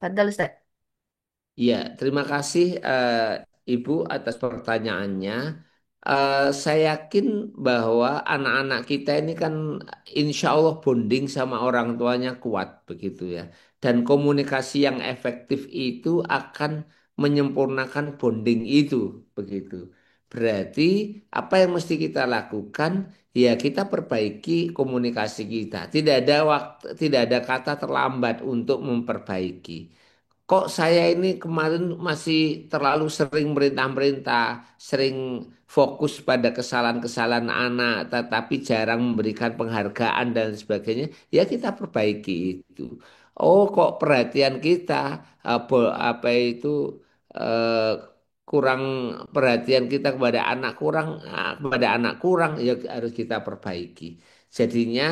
Speaker 1: Fadal Ustadz.
Speaker 2: Ya, terima kasih Ibu atas pertanyaannya. Saya yakin bahwa anak-anak kita ini kan insya Allah bonding sama orang tuanya kuat begitu ya. Dan komunikasi yang efektif itu akan menyempurnakan bonding itu begitu. Berarti apa yang mesti kita lakukan? ya kita perbaiki komunikasi kita. Tidak ada waktu, tidak ada kata terlambat untuk memperbaiki. Kok saya ini kemarin masih terlalu sering merintah-merintah, sering fokus pada kesalahan-kesalahan anak, tetapi jarang memberikan penghargaan dan sebagainya. Ya kita perbaiki itu. Oh, kok perhatian kita apa itu eh, kurang perhatian kita kepada anak kurang, kepada anak kurang, ya harus kita perbaiki. Jadinya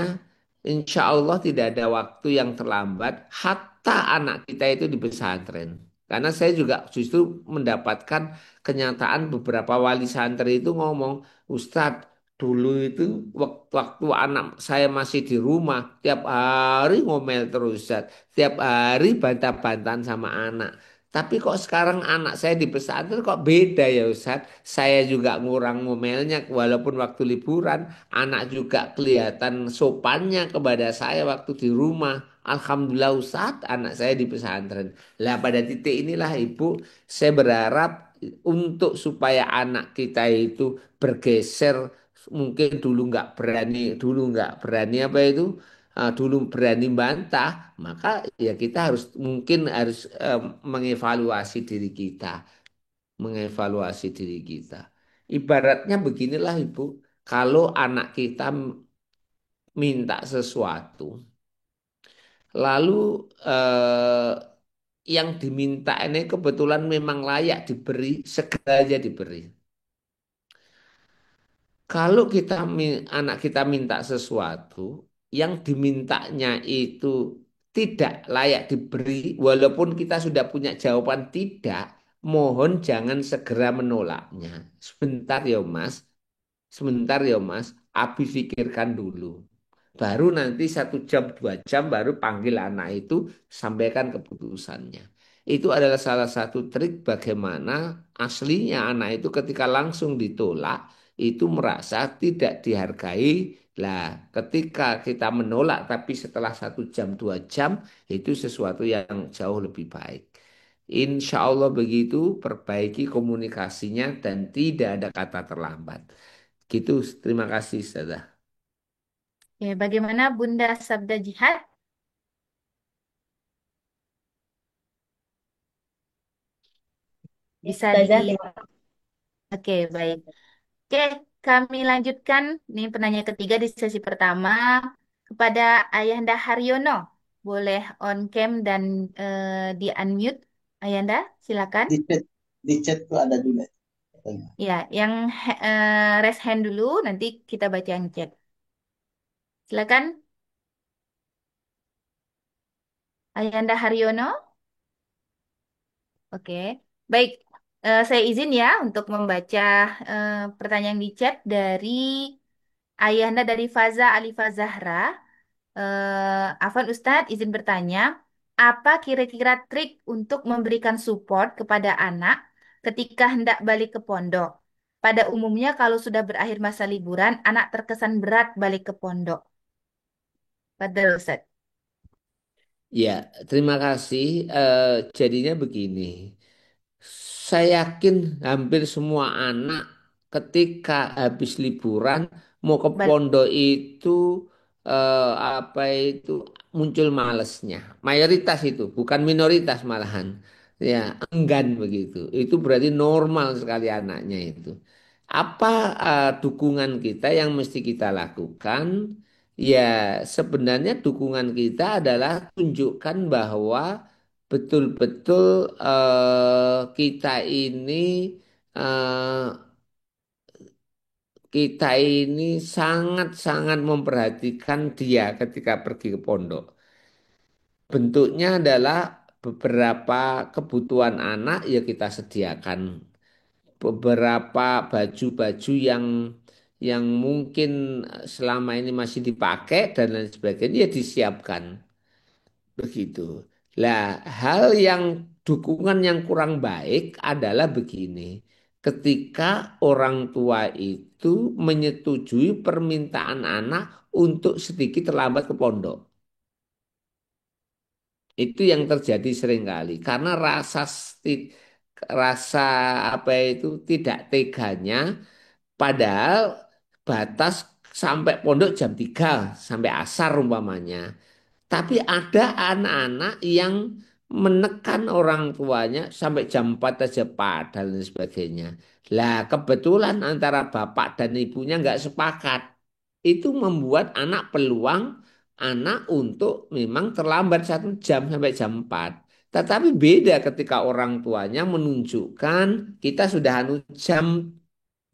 Speaker 2: insya Allah tidak ada waktu yang terlambat hatta anak kita itu di pesantren. Karena saya juga justru mendapatkan kenyataan beberapa wali santri itu ngomong, Ustadz, dulu itu waktu anak saya masih di rumah, tiap hari ngomel terus, Ustadz. Tiap hari bantah-bantahan sama anak. Tapi kok sekarang anak saya di pesantren kok beda ya Ustadz. Saya juga ngurang ngomelnya walaupun waktu liburan. Anak juga kelihatan sopannya kepada saya waktu di rumah. Alhamdulillah Ustadz, anak saya di pesantren. Lah pada titik inilah Ibu, saya berharap untuk supaya anak kita itu bergeser, mungkin dulu nggak berani apa itu, dulu berani bantah, maka ya kita harus mungkin harus mengevaluasi diri kita, mengevaluasi diri kita. Ibaratnya beginilah Ibu, kalau anak kita minta sesuatu, lalu yang diminta ini kebetulan memang layak diberi, segera aja diberi. Kalau anak kita minta sesuatu yang dimintanya itu tidak layak diberi, walaupun kita sudah punya jawaban tidak, mohon jangan segera menolaknya. Sebentar ya Mas, sebentar ya Mas, Abi pikirkan dulu. Baru nanti 1 jam 2 jam baru panggil anak itu sampaikan keputusannya. Itu adalah salah satu trik bagaimana aslinya anak itu ketika langsung ditolak itu merasa tidak dihargai. Lah, ketika kita menolak tapi setelah 1 jam 2 jam itu sesuatu yang jauh lebih baik. Insya Allah begitu, perbaiki komunikasinya dan tidak ada kata terlambat. Gitu, terima kasih, Ustazah.
Speaker 1: Oke, bagaimana Bunda Sabda Jihad?
Speaker 5: Ya,
Speaker 1: Bisa di...
Speaker 5: Ustazah, terima
Speaker 1: Oke, baik. Oke, kami lanjutkan. Ini penanya ketiga di sesi pertama kepada Ayahanda Haryono. Boleh on cam dan di unmute. Ayahanda, silakan.
Speaker 3: Di chat tuh ada juga.
Speaker 1: Ya, yang raise hand dulu, nanti kita baca yang chat. Silakan, Ayahanda Haryono. Oke, baik. Saya izin ya untuk membaca pertanyaan di chat dari Ayahanda dari Faza Alifa Zahra. Afwan Ustadz, izin bertanya, apa kira-kira trik untuk memberikan support kepada anak ketika hendak balik ke pondok? Pada umumnya kalau sudah berakhir masa liburan, anak terkesan berat balik ke pondok. Padahal Ustadz.
Speaker 2: Ya, terima kasih. Jadinya begini, saya yakin hampir semua anak ketika habis liburan mau ke
Speaker 1: Balik.
Speaker 2: pondok itu apa itu muncul malesnya. Mayoritas itu, bukan minoritas malahan. Ya, enggan begitu. Itu berarti normal sekali anaknya itu. Apa dukungan kita yang mesti kita lakukan? Ya, sebenarnya dukungan kita adalah tunjukkan bahwa betul-betul kita ini eh, kita ini sangat-sangat memperhatikan dia ketika pergi ke pondok. Bentuknya adalah beberapa kebutuhan anak ya kita sediakan. Beberapa baju-baju yang mungkin selama ini masih dipakai dan lain sebagainya ya disiapkan. Begitu. Lah, hal yang dukungan yang kurang baik adalah begini. Ketika orang tua itu menyetujui permintaan anak untuk sedikit terlambat ke pondok. Itu yang terjadi seringkali karena rasa apa itu tidak teganya. Padahal batas sampai pondok jam 3 sampai asar umpamanya. Tapi ada anak-anak yang menekan orang tuanya sampai jam 4 aja Pak dan lain sebagainya. Lah kebetulan antara bapak dan ibunya nggak sepakat. Itu membuat anak peluang anak untuk memang terlambat 1 jam sampai jam 4. Tetapi beda ketika orang tuanya menunjukkan kita sudah jam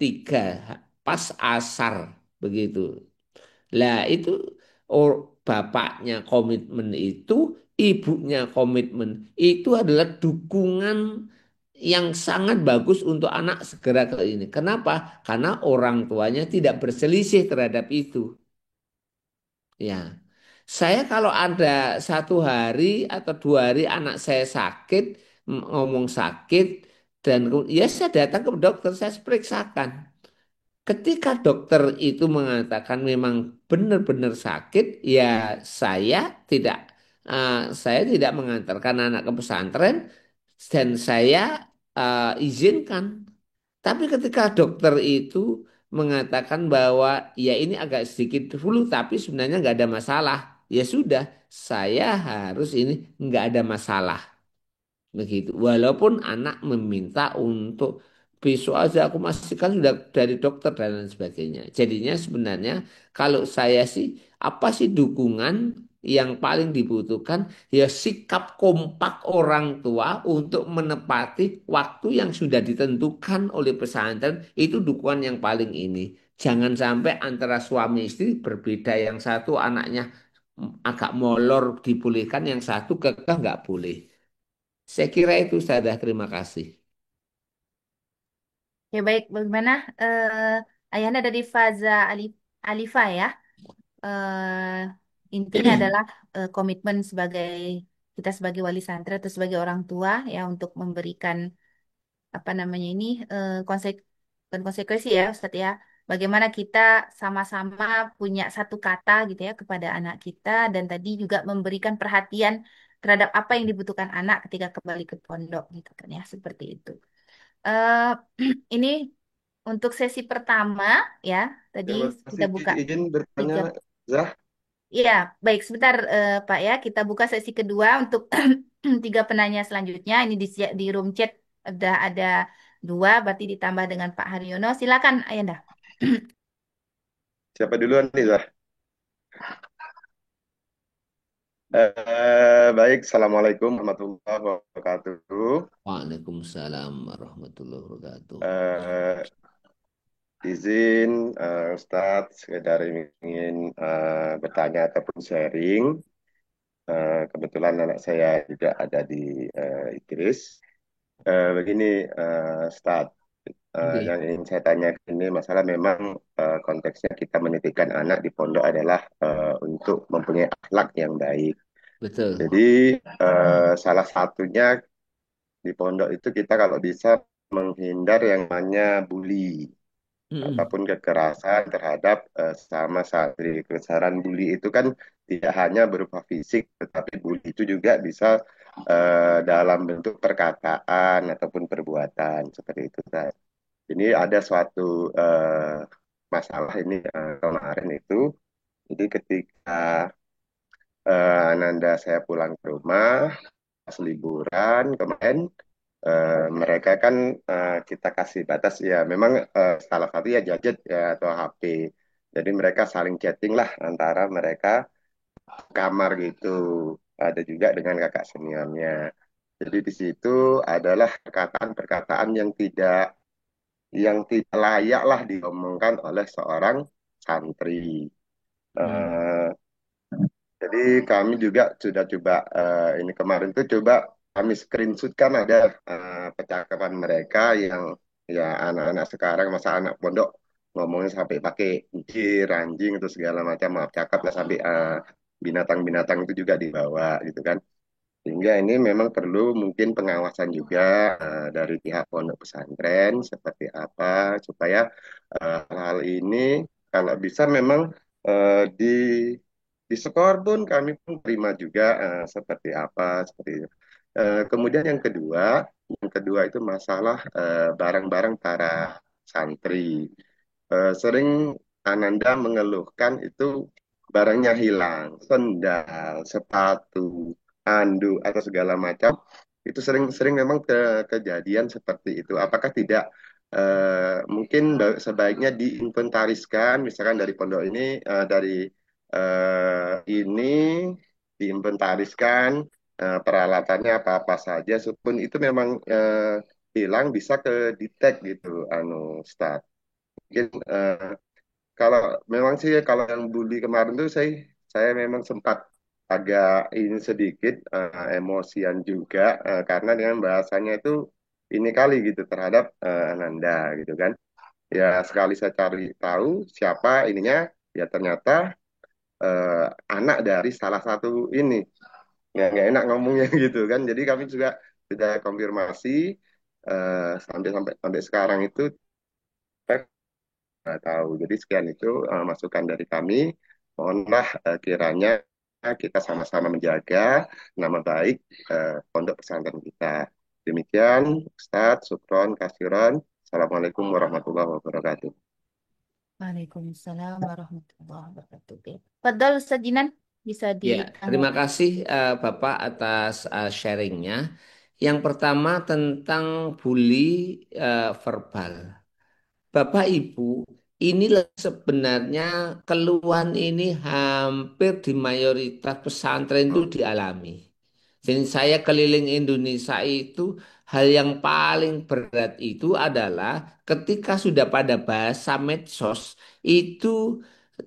Speaker 2: 3 pas asar begitu. Lah itu bapaknya komitmen itu, ibunya komitmen itu adalah dukungan yang sangat bagus untuk anak segera ke ini. Kenapa? Karena orang tuanya tidak berselisih terhadap itu. Ya, saya kalau ada 1 hari atau 2 hari anak saya sakit, ngomong sakit, dan ya saya datang ke dokter, saya periksakan. Ketika dokter itu mengatakan memang benar-benar sakit, ya saya tidak saya tidak mengantarkan anak ke pesantren dan saya izinkan. Tapi ketika dokter itu mengatakan bahwa ya ini agak sedikit flu, tapi sebenarnya nggak ada masalah, ya sudah, saya harus ini nggak ada masalah. Begitu. Walaupun anak meminta untuk besok aja aku masih kan sudah dari dokter dan lain sebagainya. Jadinya sebenarnya kalau saya sih apa sih dukungan yang paling dibutuhkan ya sikap kompak orang tua untuk menepati waktu yang sudah ditentukan oleh pesantren itu dukungan yang paling ini. Jangan sampai antara suami istri berbeda yang satu anaknya agak molor dibolehkan yang satu kekeh nggak boleh. Saya kira itu saja. Terima kasih.
Speaker 1: Ya baik, bagaimana Ayahnya dari Faza Alifa ya? Intinya adalah komitmen sebagai kita sebagai wali santri atau sebagai orang tua ya untuk memberikan apa namanya ini bukan konsekuensi ya Ustadz ya. Bagaimana kita sama-sama punya satu kata gitu ya kepada anak kita dan tadi juga memberikan perhatian terhadap apa yang dibutuhkan anak ketika kembali ke pondok gitu kan ya seperti itu. eh ini untuk sesi pertama ya tadi
Speaker 6: Ya,
Speaker 1: kita
Speaker 6: masih
Speaker 1: buka
Speaker 6: izin bertanya,
Speaker 1: tiga.
Speaker 6: Zah.
Speaker 1: Iya, baik sebentar Pak ya. Kita buka sesi kedua untuk 3 penanya selanjutnya. Ini di room chat udah ada 2, berarti ditambah dengan Pak Haryono. Silakan, Ayanda.
Speaker 6: Siapa duluan nih, Zah? Baik, Assalamualaikum warahmatullahi wabarakatuh.
Speaker 2: Waalaikumsalam warahmatullahi wabarakatuh.
Speaker 6: Eh, izin, Ustadz, sekedar ingin bertanya ataupun sharing. Kebetulan anak saya juga ada di Inggris. Begini, Ustadz,
Speaker 2: Oke,
Speaker 6: yang ingin saya tanya ini masalah memang konteksnya kita menitipkan anak di pondok adalah untuk mempunyai akhlak yang baik.
Speaker 2: betul.
Speaker 6: Jadi salah satunya di pondok itu kita kalau bisa menghindar yang namanya bully
Speaker 2: Mm-mm.
Speaker 6: ataupun kekerasan terhadap sama santri. Kebesaran bully itu kan tidak hanya berupa fisik, tetapi bully itu juga bisa dalam bentuk perkataan ataupun perbuatan seperti itu. Nah, ini ada suatu masalah ini kemarin itu. Jadi ketika Ananda saya pulang ke rumah pas liburan kemarin, mereka kan kita kasih batas ya memang salah satu ya gadget ya atau HP. Jadi mereka saling chatting lah antara mereka kamar gitu. Ada juga dengan kakak seniornya. Jadi di situ adalah perkataan-perkataan yang tidak layak lah diomongkan oleh seorang santri.
Speaker 2: Mm.
Speaker 6: Eh, jadi kami juga sudah coba ini kemarin tuh coba kami screenshot kan ada percakapan mereka yang ya anak-anak sekarang masa anak pondok ngomongnya sampai pakai jir, anjing itu segala macam maaf cakap lah sampai binatang-binatang itu juga dibawa gitu kan. Sehingga ini memang perlu mungkin pengawasan juga dari pihak pondok pesantren seperti apa supaya hal ini kalau bisa memang di skor pun kami pun terima juga seperti apa seperti itu. Kemudian yang kedua itu masalah barang-barang para santri. Sering Ananda mengeluhkan itu barangnya hilang, sendal, sepatu, anduk atau segala macam itu sering-sering memang kejadian seperti itu. Apakah tidak mungkin sebaiknya diinventariskan, misalkan dari pondok ini ini diinventariskan peralatannya apa-apa saja, supun itu memang hilang bisa ke detect gitu, Ustaz. Mungkin kalau memang sih kalau yang bully kemarin tuh saya memang sempat agak ini sedikit emosian juga karena dengan bahasanya itu ini kali gitu terhadap Ananda gitu kan. Ya sekali saya cari tahu siapa ininya, ya ternyata eh, anak dari salah satu ini. Nggak enak ngomongnya gitu kan. Jadi kami juga sudah konfirmasi sampai sampai sampai sekarang itu nggak tahu. Jadi sekian itu masukan dari kami. Mohonlah kiranya kita sama-sama menjaga nama baik pondok pesantren kita. Demikian, Ustadz, Sukron, Kasiron. Assalamualaikum warahmatullahi wabarakatuh.
Speaker 1: Waalaikumsalam warahmatullahi wabarakatuh. Oke. Padahal Ustaz Jinan bisa
Speaker 2: Ya, terima
Speaker 1: ditanggapi.
Speaker 2: kasih Bapak atas sharingnya. Yang pertama tentang bully verbal. Bapak Ibu, inilah sebenarnya keluhan ini hampir di mayoritas pesantren itu dialami. Jadi saya keliling Indonesia itu hal yang paling berat itu adalah ketika sudah pada bahasa medsos itu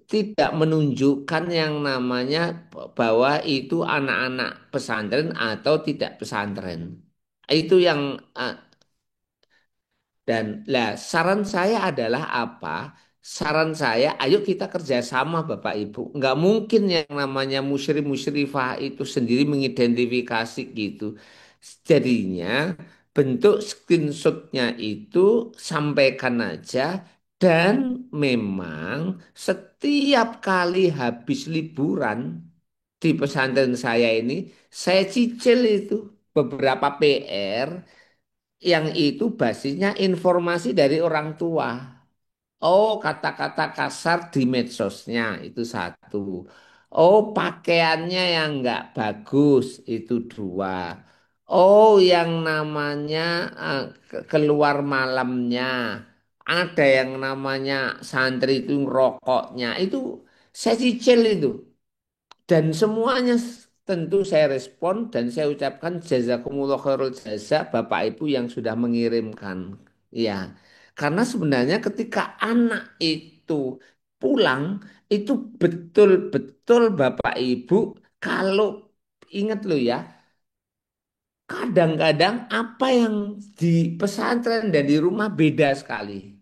Speaker 2: tidak menunjukkan yang namanya bahwa itu anak-anak pesantren atau tidak pesantren. Itu yang dan lah saran saya adalah apa? Saran saya, ayo kita kerjasama Bapak Ibu. Nggak mungkin yang namanya musyrif-musyrifah itu sendiri mengidentifikasi gitu. Jadinya bentuk screenshotnya itu sampaikan aja dan memang setiap kali habis liburan di pesantren saya ini, saya cicil itu beberapa PR yang itu basisnya informasi dari orang tua. Oh, kata-kata kasar di medsosnya itu satu. Oh, pakaiannya yang nggak bagus itu dua. Oh, yang namanya keluar malamnya. Ada yang namanya santri itu rokoknya. Itu saya cicil itu. Dan semuanya tentu saya respon dan saya ucapkan jazakumullah khairul jaza Bapak Ibu yang sudah mengirimkan. Ya, karena sebenarnya ketika anak itu pulang itu betul-betul Bapak Ibu kalau ingat loh ya, kadang-kadang apa yang di pesantren dan di rumah beda sekali.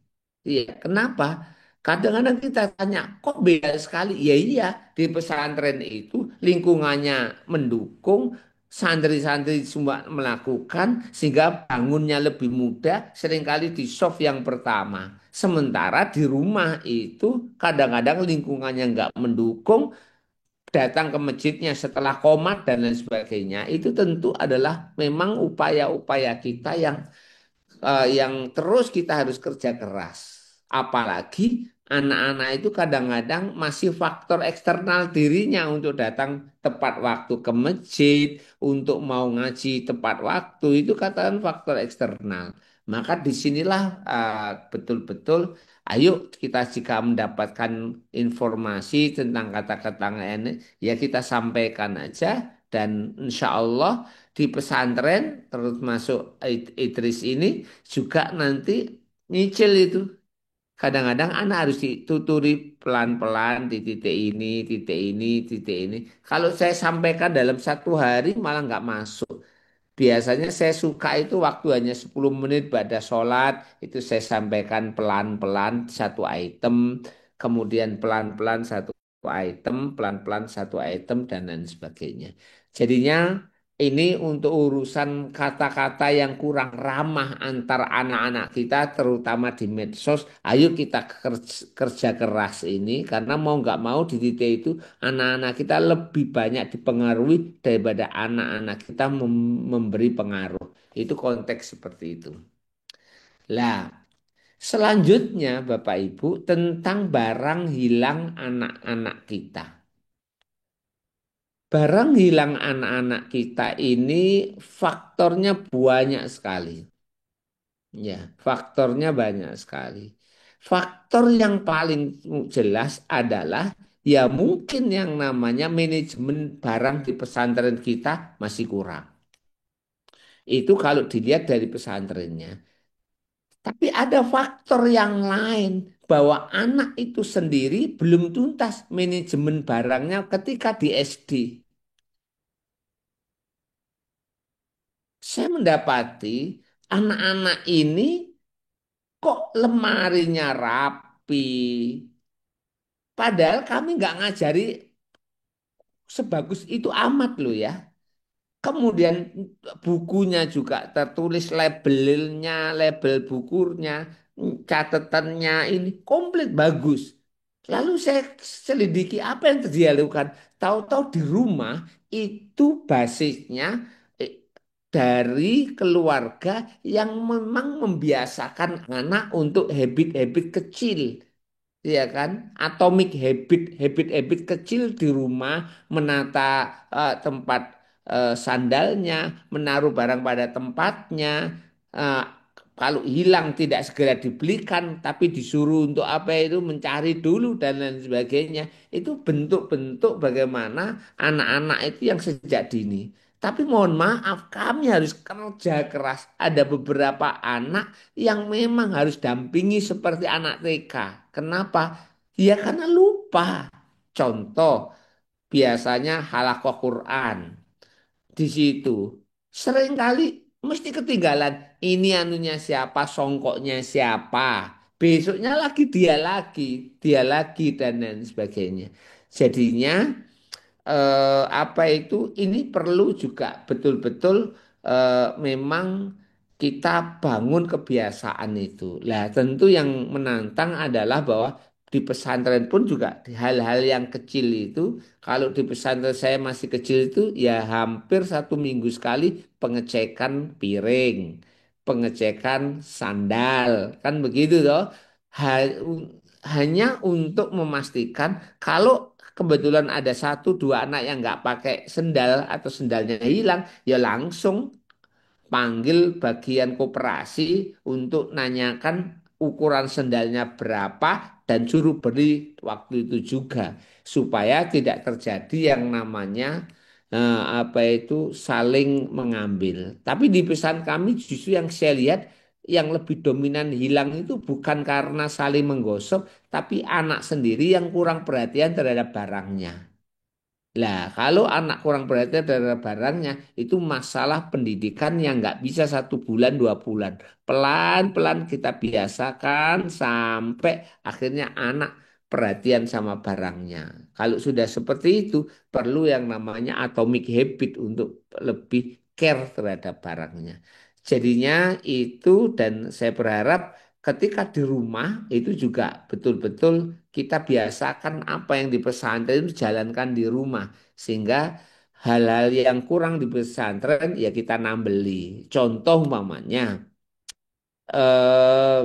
Speaker 2: Iya, kenapa? Kadang-kadang kita tanya, kok beda sekali? Ya iya, di pesantren itu lingkungannya mendukung, santri-santri semua melakukan, sehingga bangunnya lebih mudah, seringkali di soft yang pertama. Sementara di rumah itu kadang-kadang lingkungannya nggak mendukung, datang ke masjidnya setelah komat dan lain sebagainya, itu tentu adalah memang upaya-upaya kita yang terus kita harus kerja keras. Apalagi anak-anak itu kadang-kadang masih faktor eksternal dirinya untuk datang tepat waktu ke masjid, untuk mau ngaji tepat waktu, itu katakan faktor eksternal. Maka disinilah betul-betul, ayo kita jika mendapatkan informasi tentang kata-kata ini, ya kita sampaikan aja dan insya Allah di pesantren terus masuk Idris ini juga nanti nyicil itu. Kadang-kadang anak harus dituturi pelan-pelan di titik ini, titik ini, titik ini. Kalau saya sampaikan dalam satu hari malah nggak masuk. Biasanya saya suka itu waktu hanya 10 menit pada sholat, itu saya sampaikan pelan-pelan satu item, kemudian pelan-pelan satu item, pelan-pelan satu item, dan lain sebagainya. Jadinya ini untuk urusan kata-kata yang kurang ramah antar anak-anak kita, terutama di medsos. Ayo kita kerja keras ini, karena mau nggak mau di titik itu anak-anak kita lebih banyak dipengaruhi daripada anak-anak kita memberi pengaruh. Itu konteks seperti itu. Lah, Selanjutnya, Bapak Ibu, tentang barang hilang anak-anak kita. Barang hilang anak-anak kita ini faktornya banyak sekali. Ya, faktornya banyak sekali. Faktor yang paling jelas adalah ya mungkin yang namanya manajemen barang di pesantren kita masih kurang. Itu kalau dilihat dari pesantrennya. Tapi ada faktor yang lain bahwa anak itu sendiri belum tuntas manajemen barangnya ketika di SD. Saya mendapati anak-anak ini kok lemarinya rapi. Padahal kami nggak ngajari sebagus itu amat loh ya. Kemudian bukunya juga tertulis labelnya, label bukunya, catatannya ini komplit bagus. Lalu saya selidiki apa yang dia lakukan. Tahu-tahu di rumah itu basisnya eh, dari keluarga yang memang membiasakan anak untuk habit-habit kecil, ya kan? Atomic habit, habit-habit kecil di rumah, menata tempat sandalnya, menaruh barang pada tempatnya. eh, Kalau hilang tidak segera dibelikan, tapi disuruh untuk apa itu mencari dulu dan lain sebagainya. Itu bentuk-bentuk bagaimana anak-anak itu yang sejak dini. Tapi mohon maaf, kami harus kerja keras. Ada beberapa anak yang memang harus dampingi seperti anak TK. Kenapa? Ya karena lupa. Contoh, biasanya halakoh Quran di situ. Seringkali mesti ketinggalan. Ini anunya siapa, songkoknya siapa. Besoknya dia lagi dan lain sebagainya. Jadinya apa itu ini perlu juga betul-betul memang kita bangun kebiasaan itu. Lah tentu yang menantang adalah bahwa di pesantren pun juga di hal-hal yang kecil itu, kalau di pesantren saya masih kecil itu ya hampir 1 minggu sekali pengecekan piring, pengecekan sandal, kan begitu toh. Ha- Hanya untuk memastikan kalau kebetulan ada 1 2 anak yang nggak pakai sendal atau sendalnya hilang, ya langsung panggil bagian koperasi untuk nanyakan ukuran sendalnya berapa dan suruh beli waktu itu juga supaya tidak terjadi yang namanya apa itu saling mengambil. Tapi di pesan kami justru yang saya lihat yang lebih dominan hilang itu bukan karena saling menggosok, tapi anak sendiri yang kurang perhatian terhadap barangnya. Lah, kalau anak kurang perhatian terhadap barangnya, itu masalah pendidikan yang nggak bisa 1 bulan, 2 bulan. Pelan-pelan kita biasakan sampai akhirnya anak perhatian sama barangnya. Kalau sudah seperti itu, perlu yang namanya atomic habit untuk lebih care terhadap barangnya. Jadinya itu dan saya berharap ketika di rumah itu juga betul-betul kita biasakan apa yang di pesantren itu jalankan di rumah sehingga hal-hal yang kurang di pesantren ya kita nambeli. Contoh umpamanya eh,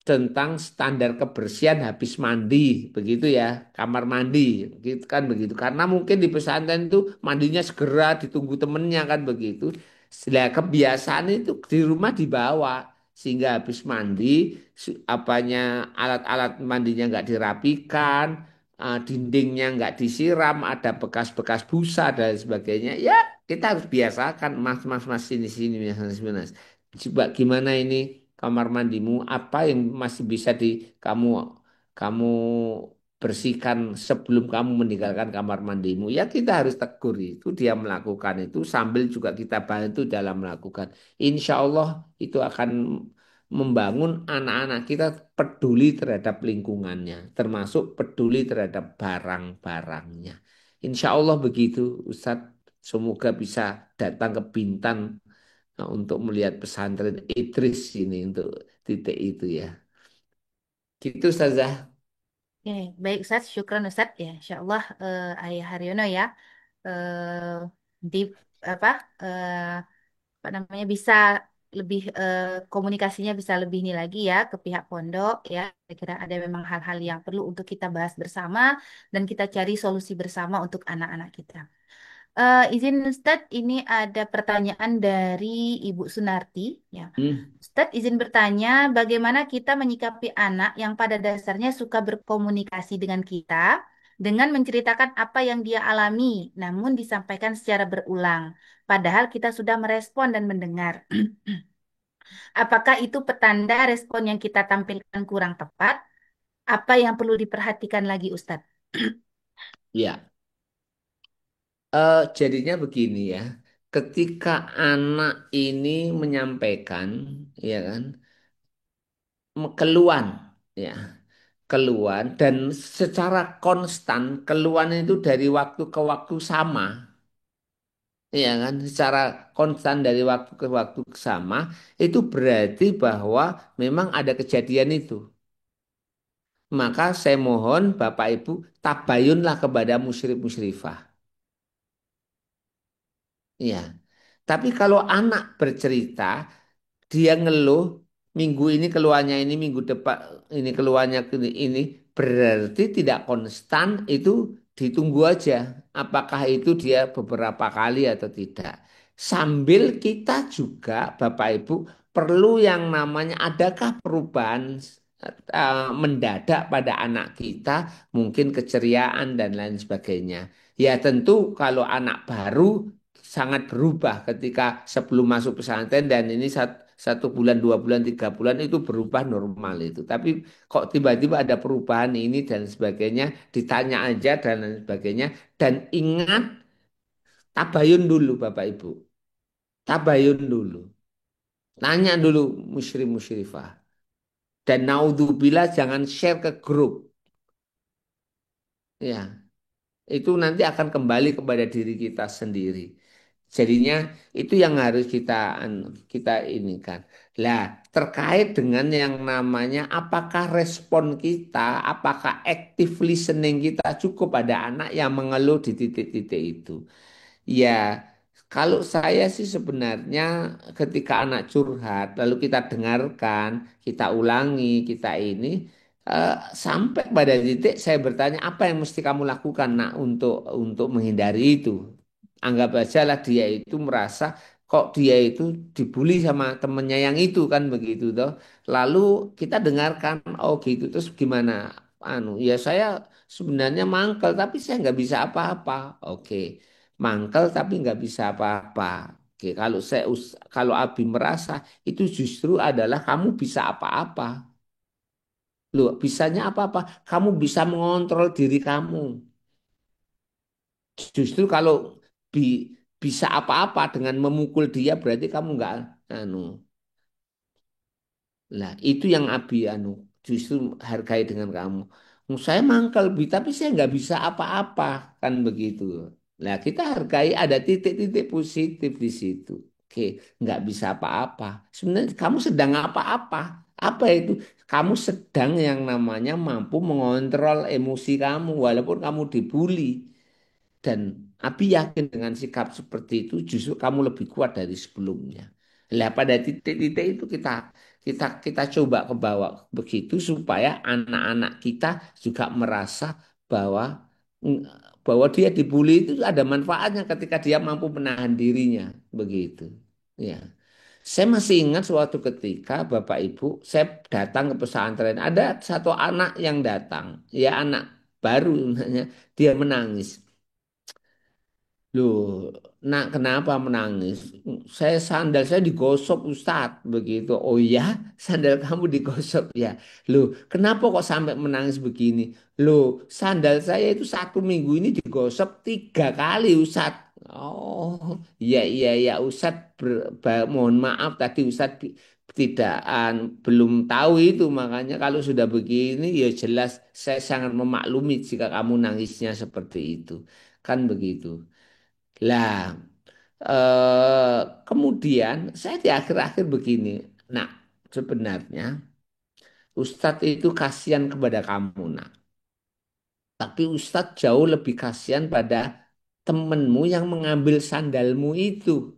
Speaker 2: tentang standar kebersihan habis mandi, begitu ya, kamar mandi, gitu kan begitu. Karena mungkin di pesantren itu mandinya segera ditunggu temennya kan begitu. Setelah kebiasaan itu di rumah dibawa sehingga habis mandi apanya alat-alat mandinya nggak dirapikan, dindingnya nggak disiram, ada bekas-bekas busa dan sebagainya. Ya kita harus biasakan mas sini sini mas. Coba gimana ini kamar mandimu apa yang masih bisa di kamu kamu bersihkan sebelum kamu meninggalkan kamar mandimu ya kita harus tegur itu dia melakukan itu sambil juga kita bantu dalam melakukan insya Allah itu akan membangun anak-anak kita peduli terhadap lingkungannya termasuk peduli terhadap barang-barangnya insya Allah begitu Ustadz semoga bisa datang ke Bintan untuk melihat pesantren Idris ini untuk titik itu ya. Gitu Ustazah.
Speaker 1: Oke, baik Ustaz, syukran Ustaz ya, Insya Allah Ayah Haryono ya, di apa, apa namanya bisa lebih komunikasinya bisa lebih ini lagi ya ke pihak pondok ya. Saya kira ada memang hal-hal yang perlu untuk kita bahas bersama dan kita cari solusi bersama untuk anak-anak kita. Izin Ustadz, ini ada pertanyaan dari Ibu Sunarti. Ya,
Speaker 2: Hmm,
Speaker 1: Ustadz izin bertanya, bagaimana kita menyikapi anak yang pada dasarnya suka berkomunikasi dengan kita dengan menceritakan apa yang dia alami, namun disampaikan secara berulang, padahal kita sudah merespon dan mendengar. Apakah itu petanda respon yang kita tampilkan kurang tepat? Apa yang perlu diperhatikan lagi, Ustadz?
Speaker 2: ya. Jadinya begini ya, ketika anak ini menyampaikan, ya kan, keluhan, ya, keluhan dan secara konstan keluhan itu dari waktu ke waktu sama, ya kan, secara konstan dari waktu ke waktu sama, itu berarti bahwa memang ada kejadian itu. Maka saya mohon Bapak Ibu tabayunlah kepada musyrif musyrifah. Ya. Tapi kalau anak bercerita, dia ngeluh minggu ini keluhannya ini, minggu depan ini keluhannya ini, berarti tidak konstan, itu ditunggu aja. Apakah itu dia beberapa kali atau tidak. Sambil kita juga Bapak Ibu perlu yang namanya adakah perubahan mendadak pada anak kita, mungkin keceriaan dan lain sebagainya. Ya tentu kalau anak baru sangat berubah ketika sebelum masuk pesantren dan ini satu bulan, 2 bulan, 3 bulan itu berubah normal itu. Tapi kok tiba-tiba ada perubahan ini dan sebagainya, ditanya aja dan lain sebagainya. Dan ingat tabayun dulu Bapak Ibu, tabayun dulu. Tanya dulu musyrik musyrifah. Dan naudzubillah jangan share ke grup. Ya, itu nanti akan kembali kepada diri kita sendiri. Jadinya itu yang harus kita inikan. Lah, terkait dengan yang namanya apakah respon kita, apakah active listening kita cukup pada anak yang mengeluh di titik-titik itu. Ya, kalau saya sih sebenarnya ketika anak curhat, lalu kita dengarkan, kita ulangi, kita ini, sampai pada titik saya bertanya, apa yang mesti kamu lakukan, nak, untuk menghindari itu? Anggap aja lah dia itu merasa kok dia itu dibully sama temennya yang itu kan begitu toh. Lalu kita dengarkan, oh gitu, terus gimana? Ya saya sebenarnya mangkel, tapi saya nggak bisa apa-apa. Oke. Mangkel tapi nggak bisa apa-apa. Oke, kalau Abi merasa itu justru adalah kamu bisa apa-apa. Loh, bisanya apa-apa? Kamu bisa mengontrol diri kamu. Justru kalau bisa apa-apa dengan memukul dia berarti kamu nggak anu. Lah, itu yang Abi justru hargai dengan kamu. Saya mangkel, tapi saya nggak bisa apa-apa kan begitu. Nah, kita hargai ada titik-titik positif di situ. Oke, nggak bisa apa-apa. Sebenarnya kamu sedang apa-apa. Apa itu? Kamu sedang yang namanya mampu mengontrol emosi kamu walaupun kamu dibully. Dan Abi yakin dengan sikap seperti itu justru kamu lebih kuat dari sebelumnya. Lah pada titik-titik itu kita coba ke bawah begitu supaya anak-anak kita juga merasa bahwa bahwa dia dibully itu ada manfaatnya ketika dia mampu menahan dirinya begitu. Ya. Saya masih ingat suatu ketika Bapak Ibu, saya datang ke pesantren, ada satu anak yang datang, ya anak baru, dia menangis. Loh, nak kenapa menangis? Sandal saya digosok Ustadz begitu. Oh ya, sandal kamu digosok ya. Loh, kenapa kok sampai menangis begini? Loh, sandal saya itu 1 minggu ini digosok 3 kali Ustadz. Oh, iya iya ya Ustadz. Mohon maaf tadi Ustadz tidak belum tahu itu, makanya kalau sudah begini ya jelas saya sangat memaklumi jika kamu nangisnya seperti itu. Kan begitu. Lah, kemudian saya di akhir-akhir begini. Nah, sebenarnya Ustadz itu kasihan kepada kamu, nak. Tapi Ustadz jauh lebih kasihan pada temenmu yang mengambil sandalmu itu.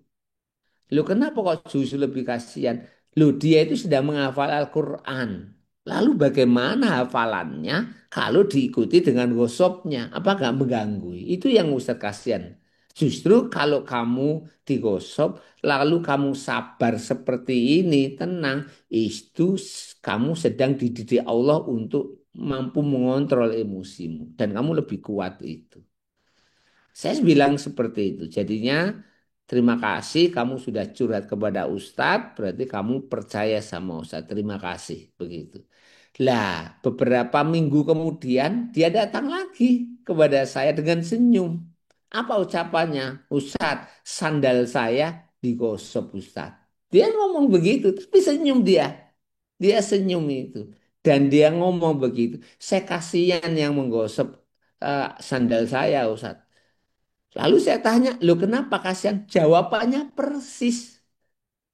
Speaker 2: Loh kenapa kok justru lebih kasihan? Loh dia itu sedang menghafal Al-Quran. Lalu bagaimana hafalannya kalau diikuti dengan gosopnya? Apa nggak mengganggu? Itu yang Ustaz kasihan. Justru kalau kamu digosop, lalu kamu sabar seperti ini, tenang, itu kamu sedang dididik Allah untuk mampu mengontrol emosimu. Dan kamu lebih kuat itu. Saya bilang seperti itu. Jadinya terima kasih kamu sudah curhat kepada Ustadz, berarti kamu percaya sama Ustadz. Terima kasih begitu. Lah, beberapa minggu kemudian dia datang lagi kepada saya dengan senyum. Apa ucapannya? Ustadz, sandal saya digosok Ustadz. Dia ngomong begitu, tapi senyum dia. Dia senyum itu. Dan dia ngomong begitu. Saya kasihan yang menggosok sandal saya Ustadz. Lalu saya tanya, lo kenapa kasihan? Jawabannya persis.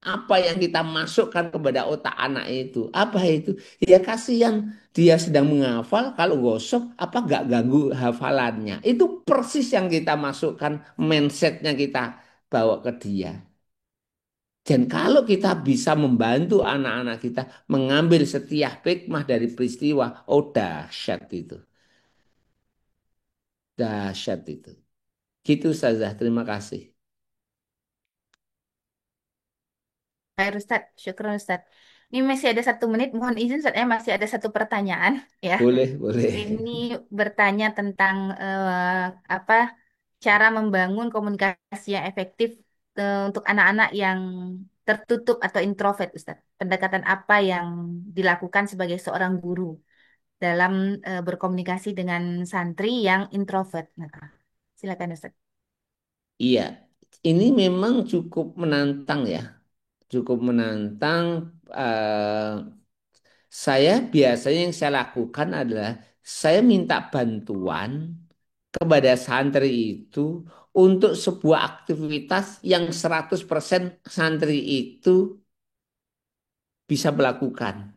Speaker 2: Apa yang kita masukkan kepada otak anak itu? Apa itu? Ya kasihan dia sedang menghafal, kalau gosok apa gak ganggu hafalannya. Itu persis yang kita masukkan, mindsetnya kita bawa ke dia. Dan kalau kita bisa membantu anak-anak kita mengambil setiap hikmah dari peristiwa, oh dahsyat itu. Dahsyat itu. Gitu saja, terima kasih.
Speaker 1: Baik Ustaz, syukur Ustaz. Ini masih ada 1 menit, mohon izin Ustaz, masih ada satu pertanyaan ya.
Speaker 2: Boleh, boleh.
Speaker 1: Ini bertanya tentang apa cara membangun komunikasi yang efektif untuk anak-anak yang tertutup atau introvert, Ustaz. Pendekatan apa yang dilakukan sebagai seorang guru dalam berkomunikasi dengan santri yang introvert? Nah, silakan, Ustaz.
Speaker 2: Iya, ini memang cukup menantang ya, cukup menantang. eh, saya biasanya yang saya lakukan adalah saya minta bantuan kepada santri itu untuk sebuah aktivitas yang 100% santri itu bisa melakukan.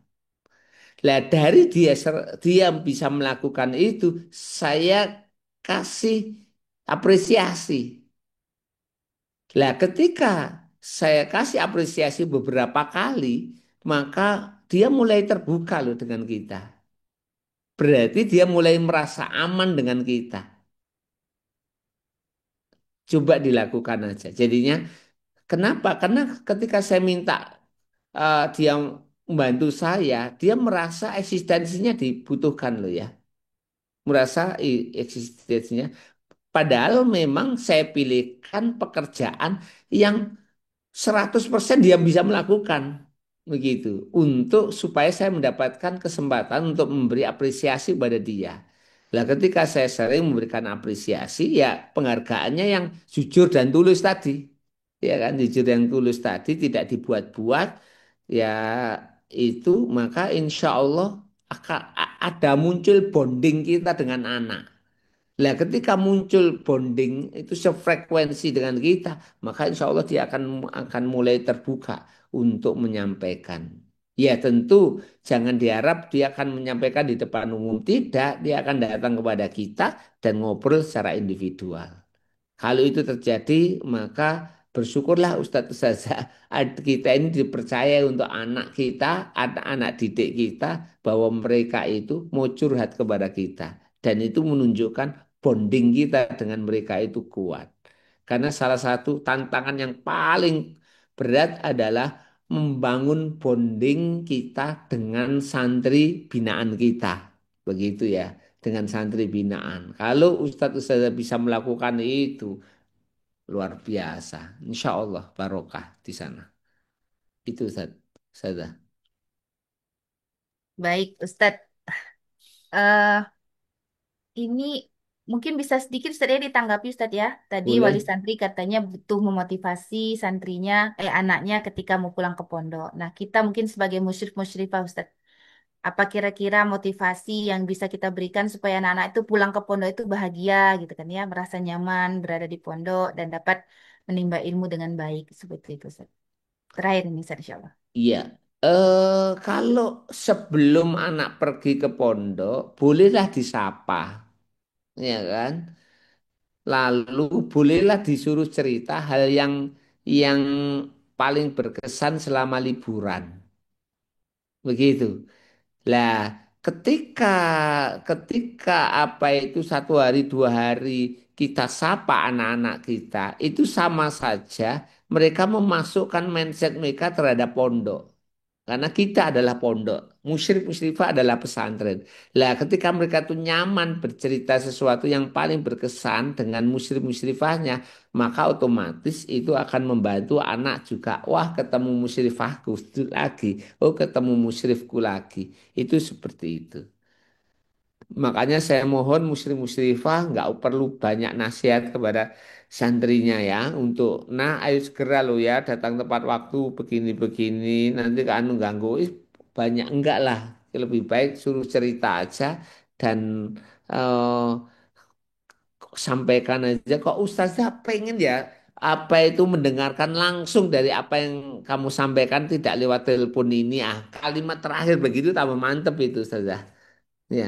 Speaker 2: Lah dari dia bisa melakukan itu, saya kasih apresiasi. Lah ketika saya kasih apresiasi beberapa kali, maka dia mulai terbuka loh dengan kita. Berarti dia mulai merasa aman dengan kita. Coba dilakukan aja. Jadinya kenapa? Karena ketika saya minta dia membantu saya, dia merasa eksistensinya dibutuhkan loh ya. Merasa eksistensinya. Padahal memang saya pilihkan pekerjaan yang 100% dia bisa melakukan begitu untuk supaya saya mendapatkan kesempatan untuk memberi apresiasi pada dia. Lah ketika saya sering memberikan apresiasi ya penghargaannya yang jujur dan tulus tadi. Ya kan jujur dan tulus tadi tidak dibuat-buat ya itu maka insya Allah akan ada muncul bonding kita dengan anak. Lah ketika muncul bonding itu sefrekuensi dengan kita, maka insya Allah dia akan mulai terbuka untuk menyampaikan. Ya tentu jangan diharap dia akan menyampaikan di depan umum. Tidak, dia akan datang kepada kita dan ngobrol secara individual. Kalau itu terjadi, maka bersyukurlah Ustadz Ustazah kita ini dipercaya untuk anak kita, anak-anak didik kita, bahwa mereka itu mau curhat kepada kita. Dan itu menunjukkan bonding kita dengan mereka itu kuat. Karena salah satu tantangan yang paling berat adalah membangun bonding kita dengan santri binaan kita. Begitu ya dengan santri binaan. Kalau Ustadz Ustazah bisa melakukan itu, luar biasa. Insya Allah barokah di sana. Itu Ustadz Ustazah.
Speaker 1: Baik, Ustadz. Eh, Ini mungkin bisa sedikit Ustadz ya ditanggapi Ustadz ya. Tadi wali
Speaker 2: Boleh?
Speaker 1: santri katanya butuh memotivasi santrinya, anaknya ketika mau pulang ke pondok. Nah, kita mungkin sebagai musyrif-musyrifah Ustadz, apa kira-kira motivasi yang bisa kita berikan supaya anak-anak itu pulang ke pondok itu bahagia gitu kan ya, merasa nyaman berada di pondok dan dapat menimba ilmu dengan baik seperti itu Ustadz. Terakhir ini Ustadz insya Allah.
Speaker 2: Iya. Kalau sebelum anak pergi ke pondok, bolehlah disapa, ya kan? Lalu bolehlah disuruh cerita hal yang paling berkesan selama liburan. Begitu. Lah, ketika ketika apa itu 1 hari 2 hari kita sapa anak-anak kita, itu sama saja mereka memasukkan mindset mereka terhadap pondok. Karena kita adalah pondok, musyrik musyrifah adalah pesantren. Lah, ketika mereka tuh nyaman bercerita sesuatu yang paling berkesan dengan musyrik musyrifahnya, maka otomatis itu akan membantu anak juga. Wah, ketemu musyrifahku lagi. Oh, ketemu musyrifku lagi. Itu seperti itu. Makanya saya mohon muslim muslimah nggak perlu banyak nasihat kepada santrinya ya untuk nah ayo segera lo ya datang tepat waktu begini-begini nanti kan ganggu. Banyak enggak lah, lebih baik suruh cerita aja dan eh, sampaikan aja kok ustazah pengen ya apa itu mendengarkan langsung dari apa yang kamu sampaikan tidak lewat telepon ini kalimat terakhir begitu tambah mantep itu ustazah ya.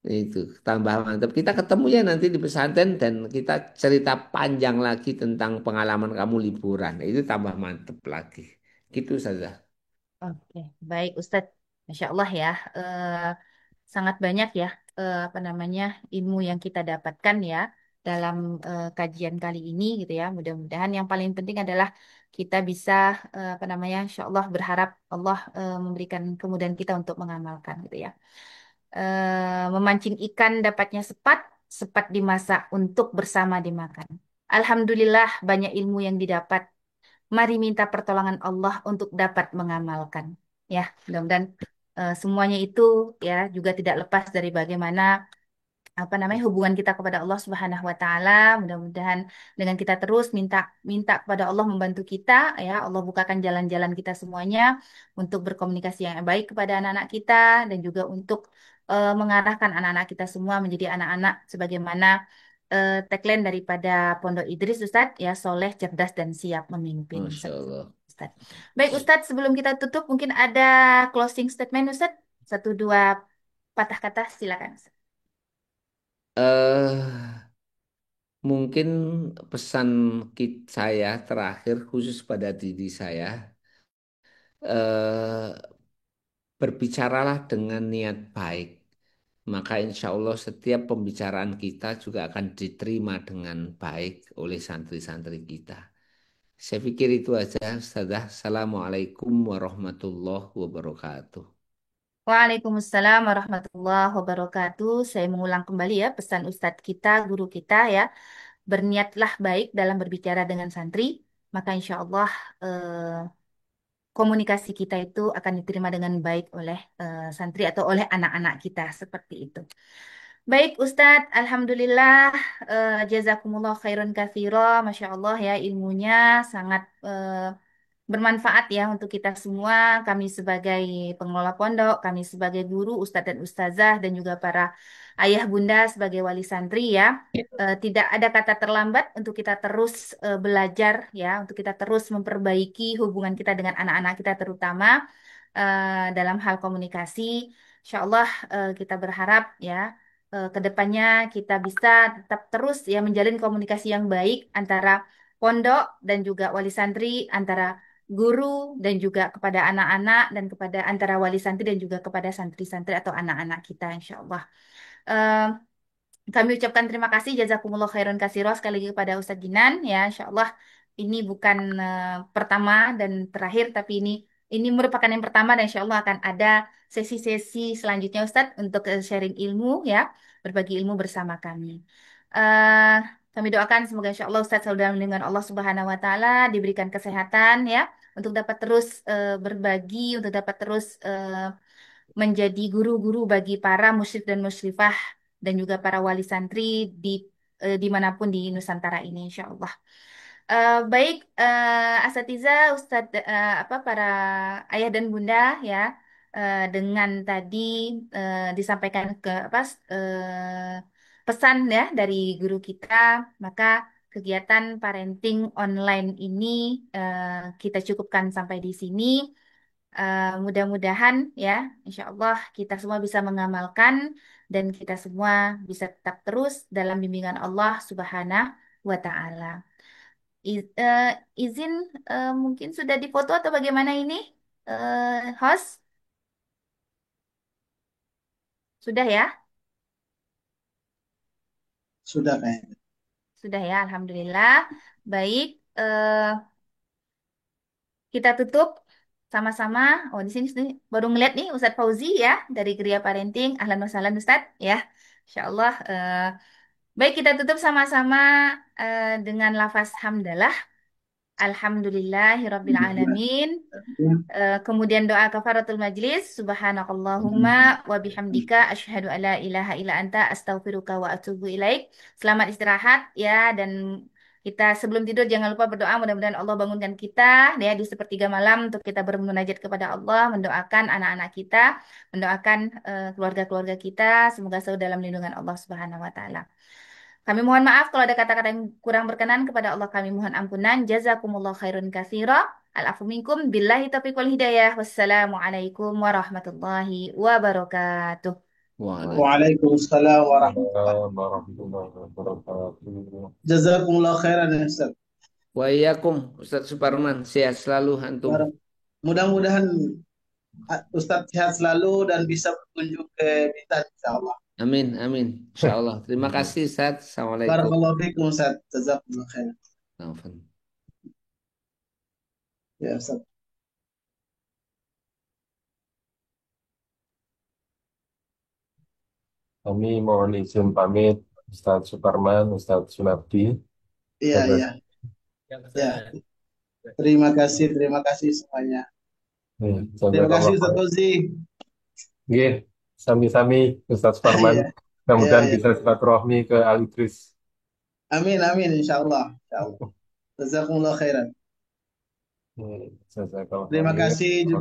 Speaker 2: Itu tambah mantap. Kita ketemu ya nanti di pesantren dan kita cerita panjang lagi tentang pengalaman kamu liburan. Itu tambah mantap lagi. Gitu saja.
Speaker 1: Oke, baik Ustadz. Masya Allah ya, sangat banyak ya, apa namanya, ilmu yang kita dapatkan ya dalam kajian kali ini gitu ya. Mudah-mudahan yang paling penting adalah kita bisa, apa namanya, Insya Allah berharap Allah memberikan kemudahan kita untuk mengamalkan gitu ya. Memancing ikan dapatnya sepat, sepat dimasak untuk bersama dimakan. Alhamdulillah banyak ilmu yang didapat. Mari minta pertolongan Allah untuk dapat mengamalkan. Ya, mudah-mudahan semuanya itu ya juga tidak lepas dari bagaimana apa namanya hubungan kita kepada Allah Subhanahu wa taala. Mudah-mudahan dengan kita terus minta minta kepada Allah membantu kita ya, Allah bukakan jalan-jalan kita semuanya untuk berkomunikasi yang baik kepada anak-anak kita dan juga untuk mengarahkan anak-anak kita semua menjadi anak-anak sebagaimana tagline daripada Pondok Idris Ustadz ya, soleh, cerdas dan siap memimpin.
Speaker 2: Masya Allah.
Speaker 1: Ustadz. Baik Ustadz, sebelum kita tutup mungkin ada closing statement Ustadz. Satu dua patah kata silakan.
Speaker 2: eh Mungkin pesan saya terakhir khusus pada diri saya. eh Berbicaralah dengan niat baik. Maka insya Allah setiap pembicaraan kita juga akan diterima dengan baik oleh santri-santri kita. Saya pikir itu aja, Ustazah. Assalamualaikum warahmatullahi wabarakatuh.
Speaker 1: Waalaikumsalam warahmatullahi wabarakatuh. Saya mengulang kembali ya pesan Ustadz kita, guru kita ya. Berniatlah baik dalam berbicara dengan santri, maka insya Allah komunikasi kita itu akan diterima dengan baik oleh santri atau oleh anak-anak kita seperti itu. Baik Ustadz, Alhamdulillah, jazakumullah khairan katsira, Masya Allah ya ilmunya sangat bermanfaat ya untuk kita semua, kami sebagai pengelola pondok, kami sebagai guru, ustadz dan ustazah, dan juga para ayah bunda sebagai wali santri ya. Tidak ada kata terlambat untuk kita terus belajar ya, untuk kita terus memperbaiki hubungan kita dengan anak-anak kita terutama dalam hal komunikasi. Insya Allah kita berharap ya ke depannya kita bisa tetap terus ya menjalin komunikasi yang baik antara pondok dan juga wali santri, antara guru dan juga kepada anak-anak dan kepada antara wali santri dan juga kepada santri-santri atau anak-anak kita insya Allah. Eh, Kami ucapkan terima kasih jazakumullah khairan kasiro sekali lagi kepada Ustadz Jinan ya insya Allah ini bukan pertama dan terakhir tapi ini merupakan yang pertama dan insya Allah akan ada sesi-sesi selanjutnya Ustadz untuk sharing ilmu ya berbagi ilmu bersama kami. Eh, Kami doakan semoga insya Allah Ustadz selalu dalam lindungan Allah Subhanahu Wa Taala diberikan kesehatan ya untuk dapat terus berbagi untuk dapat terus menjadi guru-guru bagi para musyrik dan musyrifah dan juga para wali santri di dimanapun di Nusantara ini, insya Allah. Baik, Asatiza, Ustadz, apa para ayah dan bunda ya, dengan tadi disampaikan ke apa pesan ya dari guru kita, maka kegiatan parenting online ini kita cukupkan sampai di sini. Mudah-mudahan ya, insya Allah kita semua bisa mengamalkan dan kita semua bisa tetap terus dalam bimbingan Allah Subhanahu wa Ta'ala. Izin mungkin sudah difoto atau bagaimana ini? Host, sudah ya?
Speaker 3: Sudah kayaknya.
Speaker 1: Sudah ya, Alhamdulillah. Baik, kita tutup sama-sama. Oh, di sini baru ngeliat nih Ustadz Fauzi ya dari Gria Parenting. Ahlan wa sahlan Ustadz ya. Insya Allah. Baik, kita tutup sama-sama dengan lafaz hamdalah. Alhamdulillahirabbil alamin. Kemudian doa kafaratul majlis, subhanakallahumma wa bihamdika asyhadu alla ilaha illa anta astaghfiruka wa atubu ilaik. Selamat istirahat ya, dan kita sebelum tidur jangan lupa berdoa, mudah-mudahan Allah bangunkan kita ya di sepertiga malam untuk kita bermunajat kepada Allah, mendoakan anak-anak kita, mendoakan keluarga-keluarga kita, semoga selalu dalam lindungan Allah Subhanahu wa taala. Kami mohon maaf kalau ada kata-kata yang kurang berkenan, kepada Allah kami mohon ampunan. Jazakumullah khairun katsira. Al-afu minkum billahi taufiq wal hidayah. Wassalamualaikum warahmatullahi wabarakatuh.
Speaker 3: Waalaikumsalam warahmatullahi
Speaker 7: warahmatullahi wabarakatuh.
Speaker 3: Jazakumullah khairan ya Ustaz.
Speaker 2: Wa iyyakum Ustadz Suparman, sehat selalu antum.
Speaker 3: Mudah-mudahan Ustaz sehat selalu dan bisa berkunjung ke Bintan insyaallah.
Speaker 2: Amin, amin. Insyaallah. Terima kasih Ustadz. Assalamualaikum.
Speaker 3: Barakallahu fikum Ustaz. Jazakumullah khairan.
Speaker 2: Afwan.
Speaker 3: Ya Ustaz.
Speaker 7: Kami mohon izin pamit, Ustadz Suparman, Ustadz Sunardi.
Speaker 3: Iya, iya. Ya. Terima kasih semuanya. Terima kasih Ustaz Fauzi.
Speaker 7: Nggih, sami-sami Ustadz Suparman.
Speaker 3: Iya.
Speaker 7: Mudah-mudahan
Speaker 3: Iya,
Speaker 7: bisa silaturahmi ke Al-Idris.
Speaker 3: Amin, amin insyaallah. Jazakumullah khairan.
Speaker 7: Jazakallah
Speaker 3: Terima
Speaker 7: khair.
Speaker 3: kasih juga.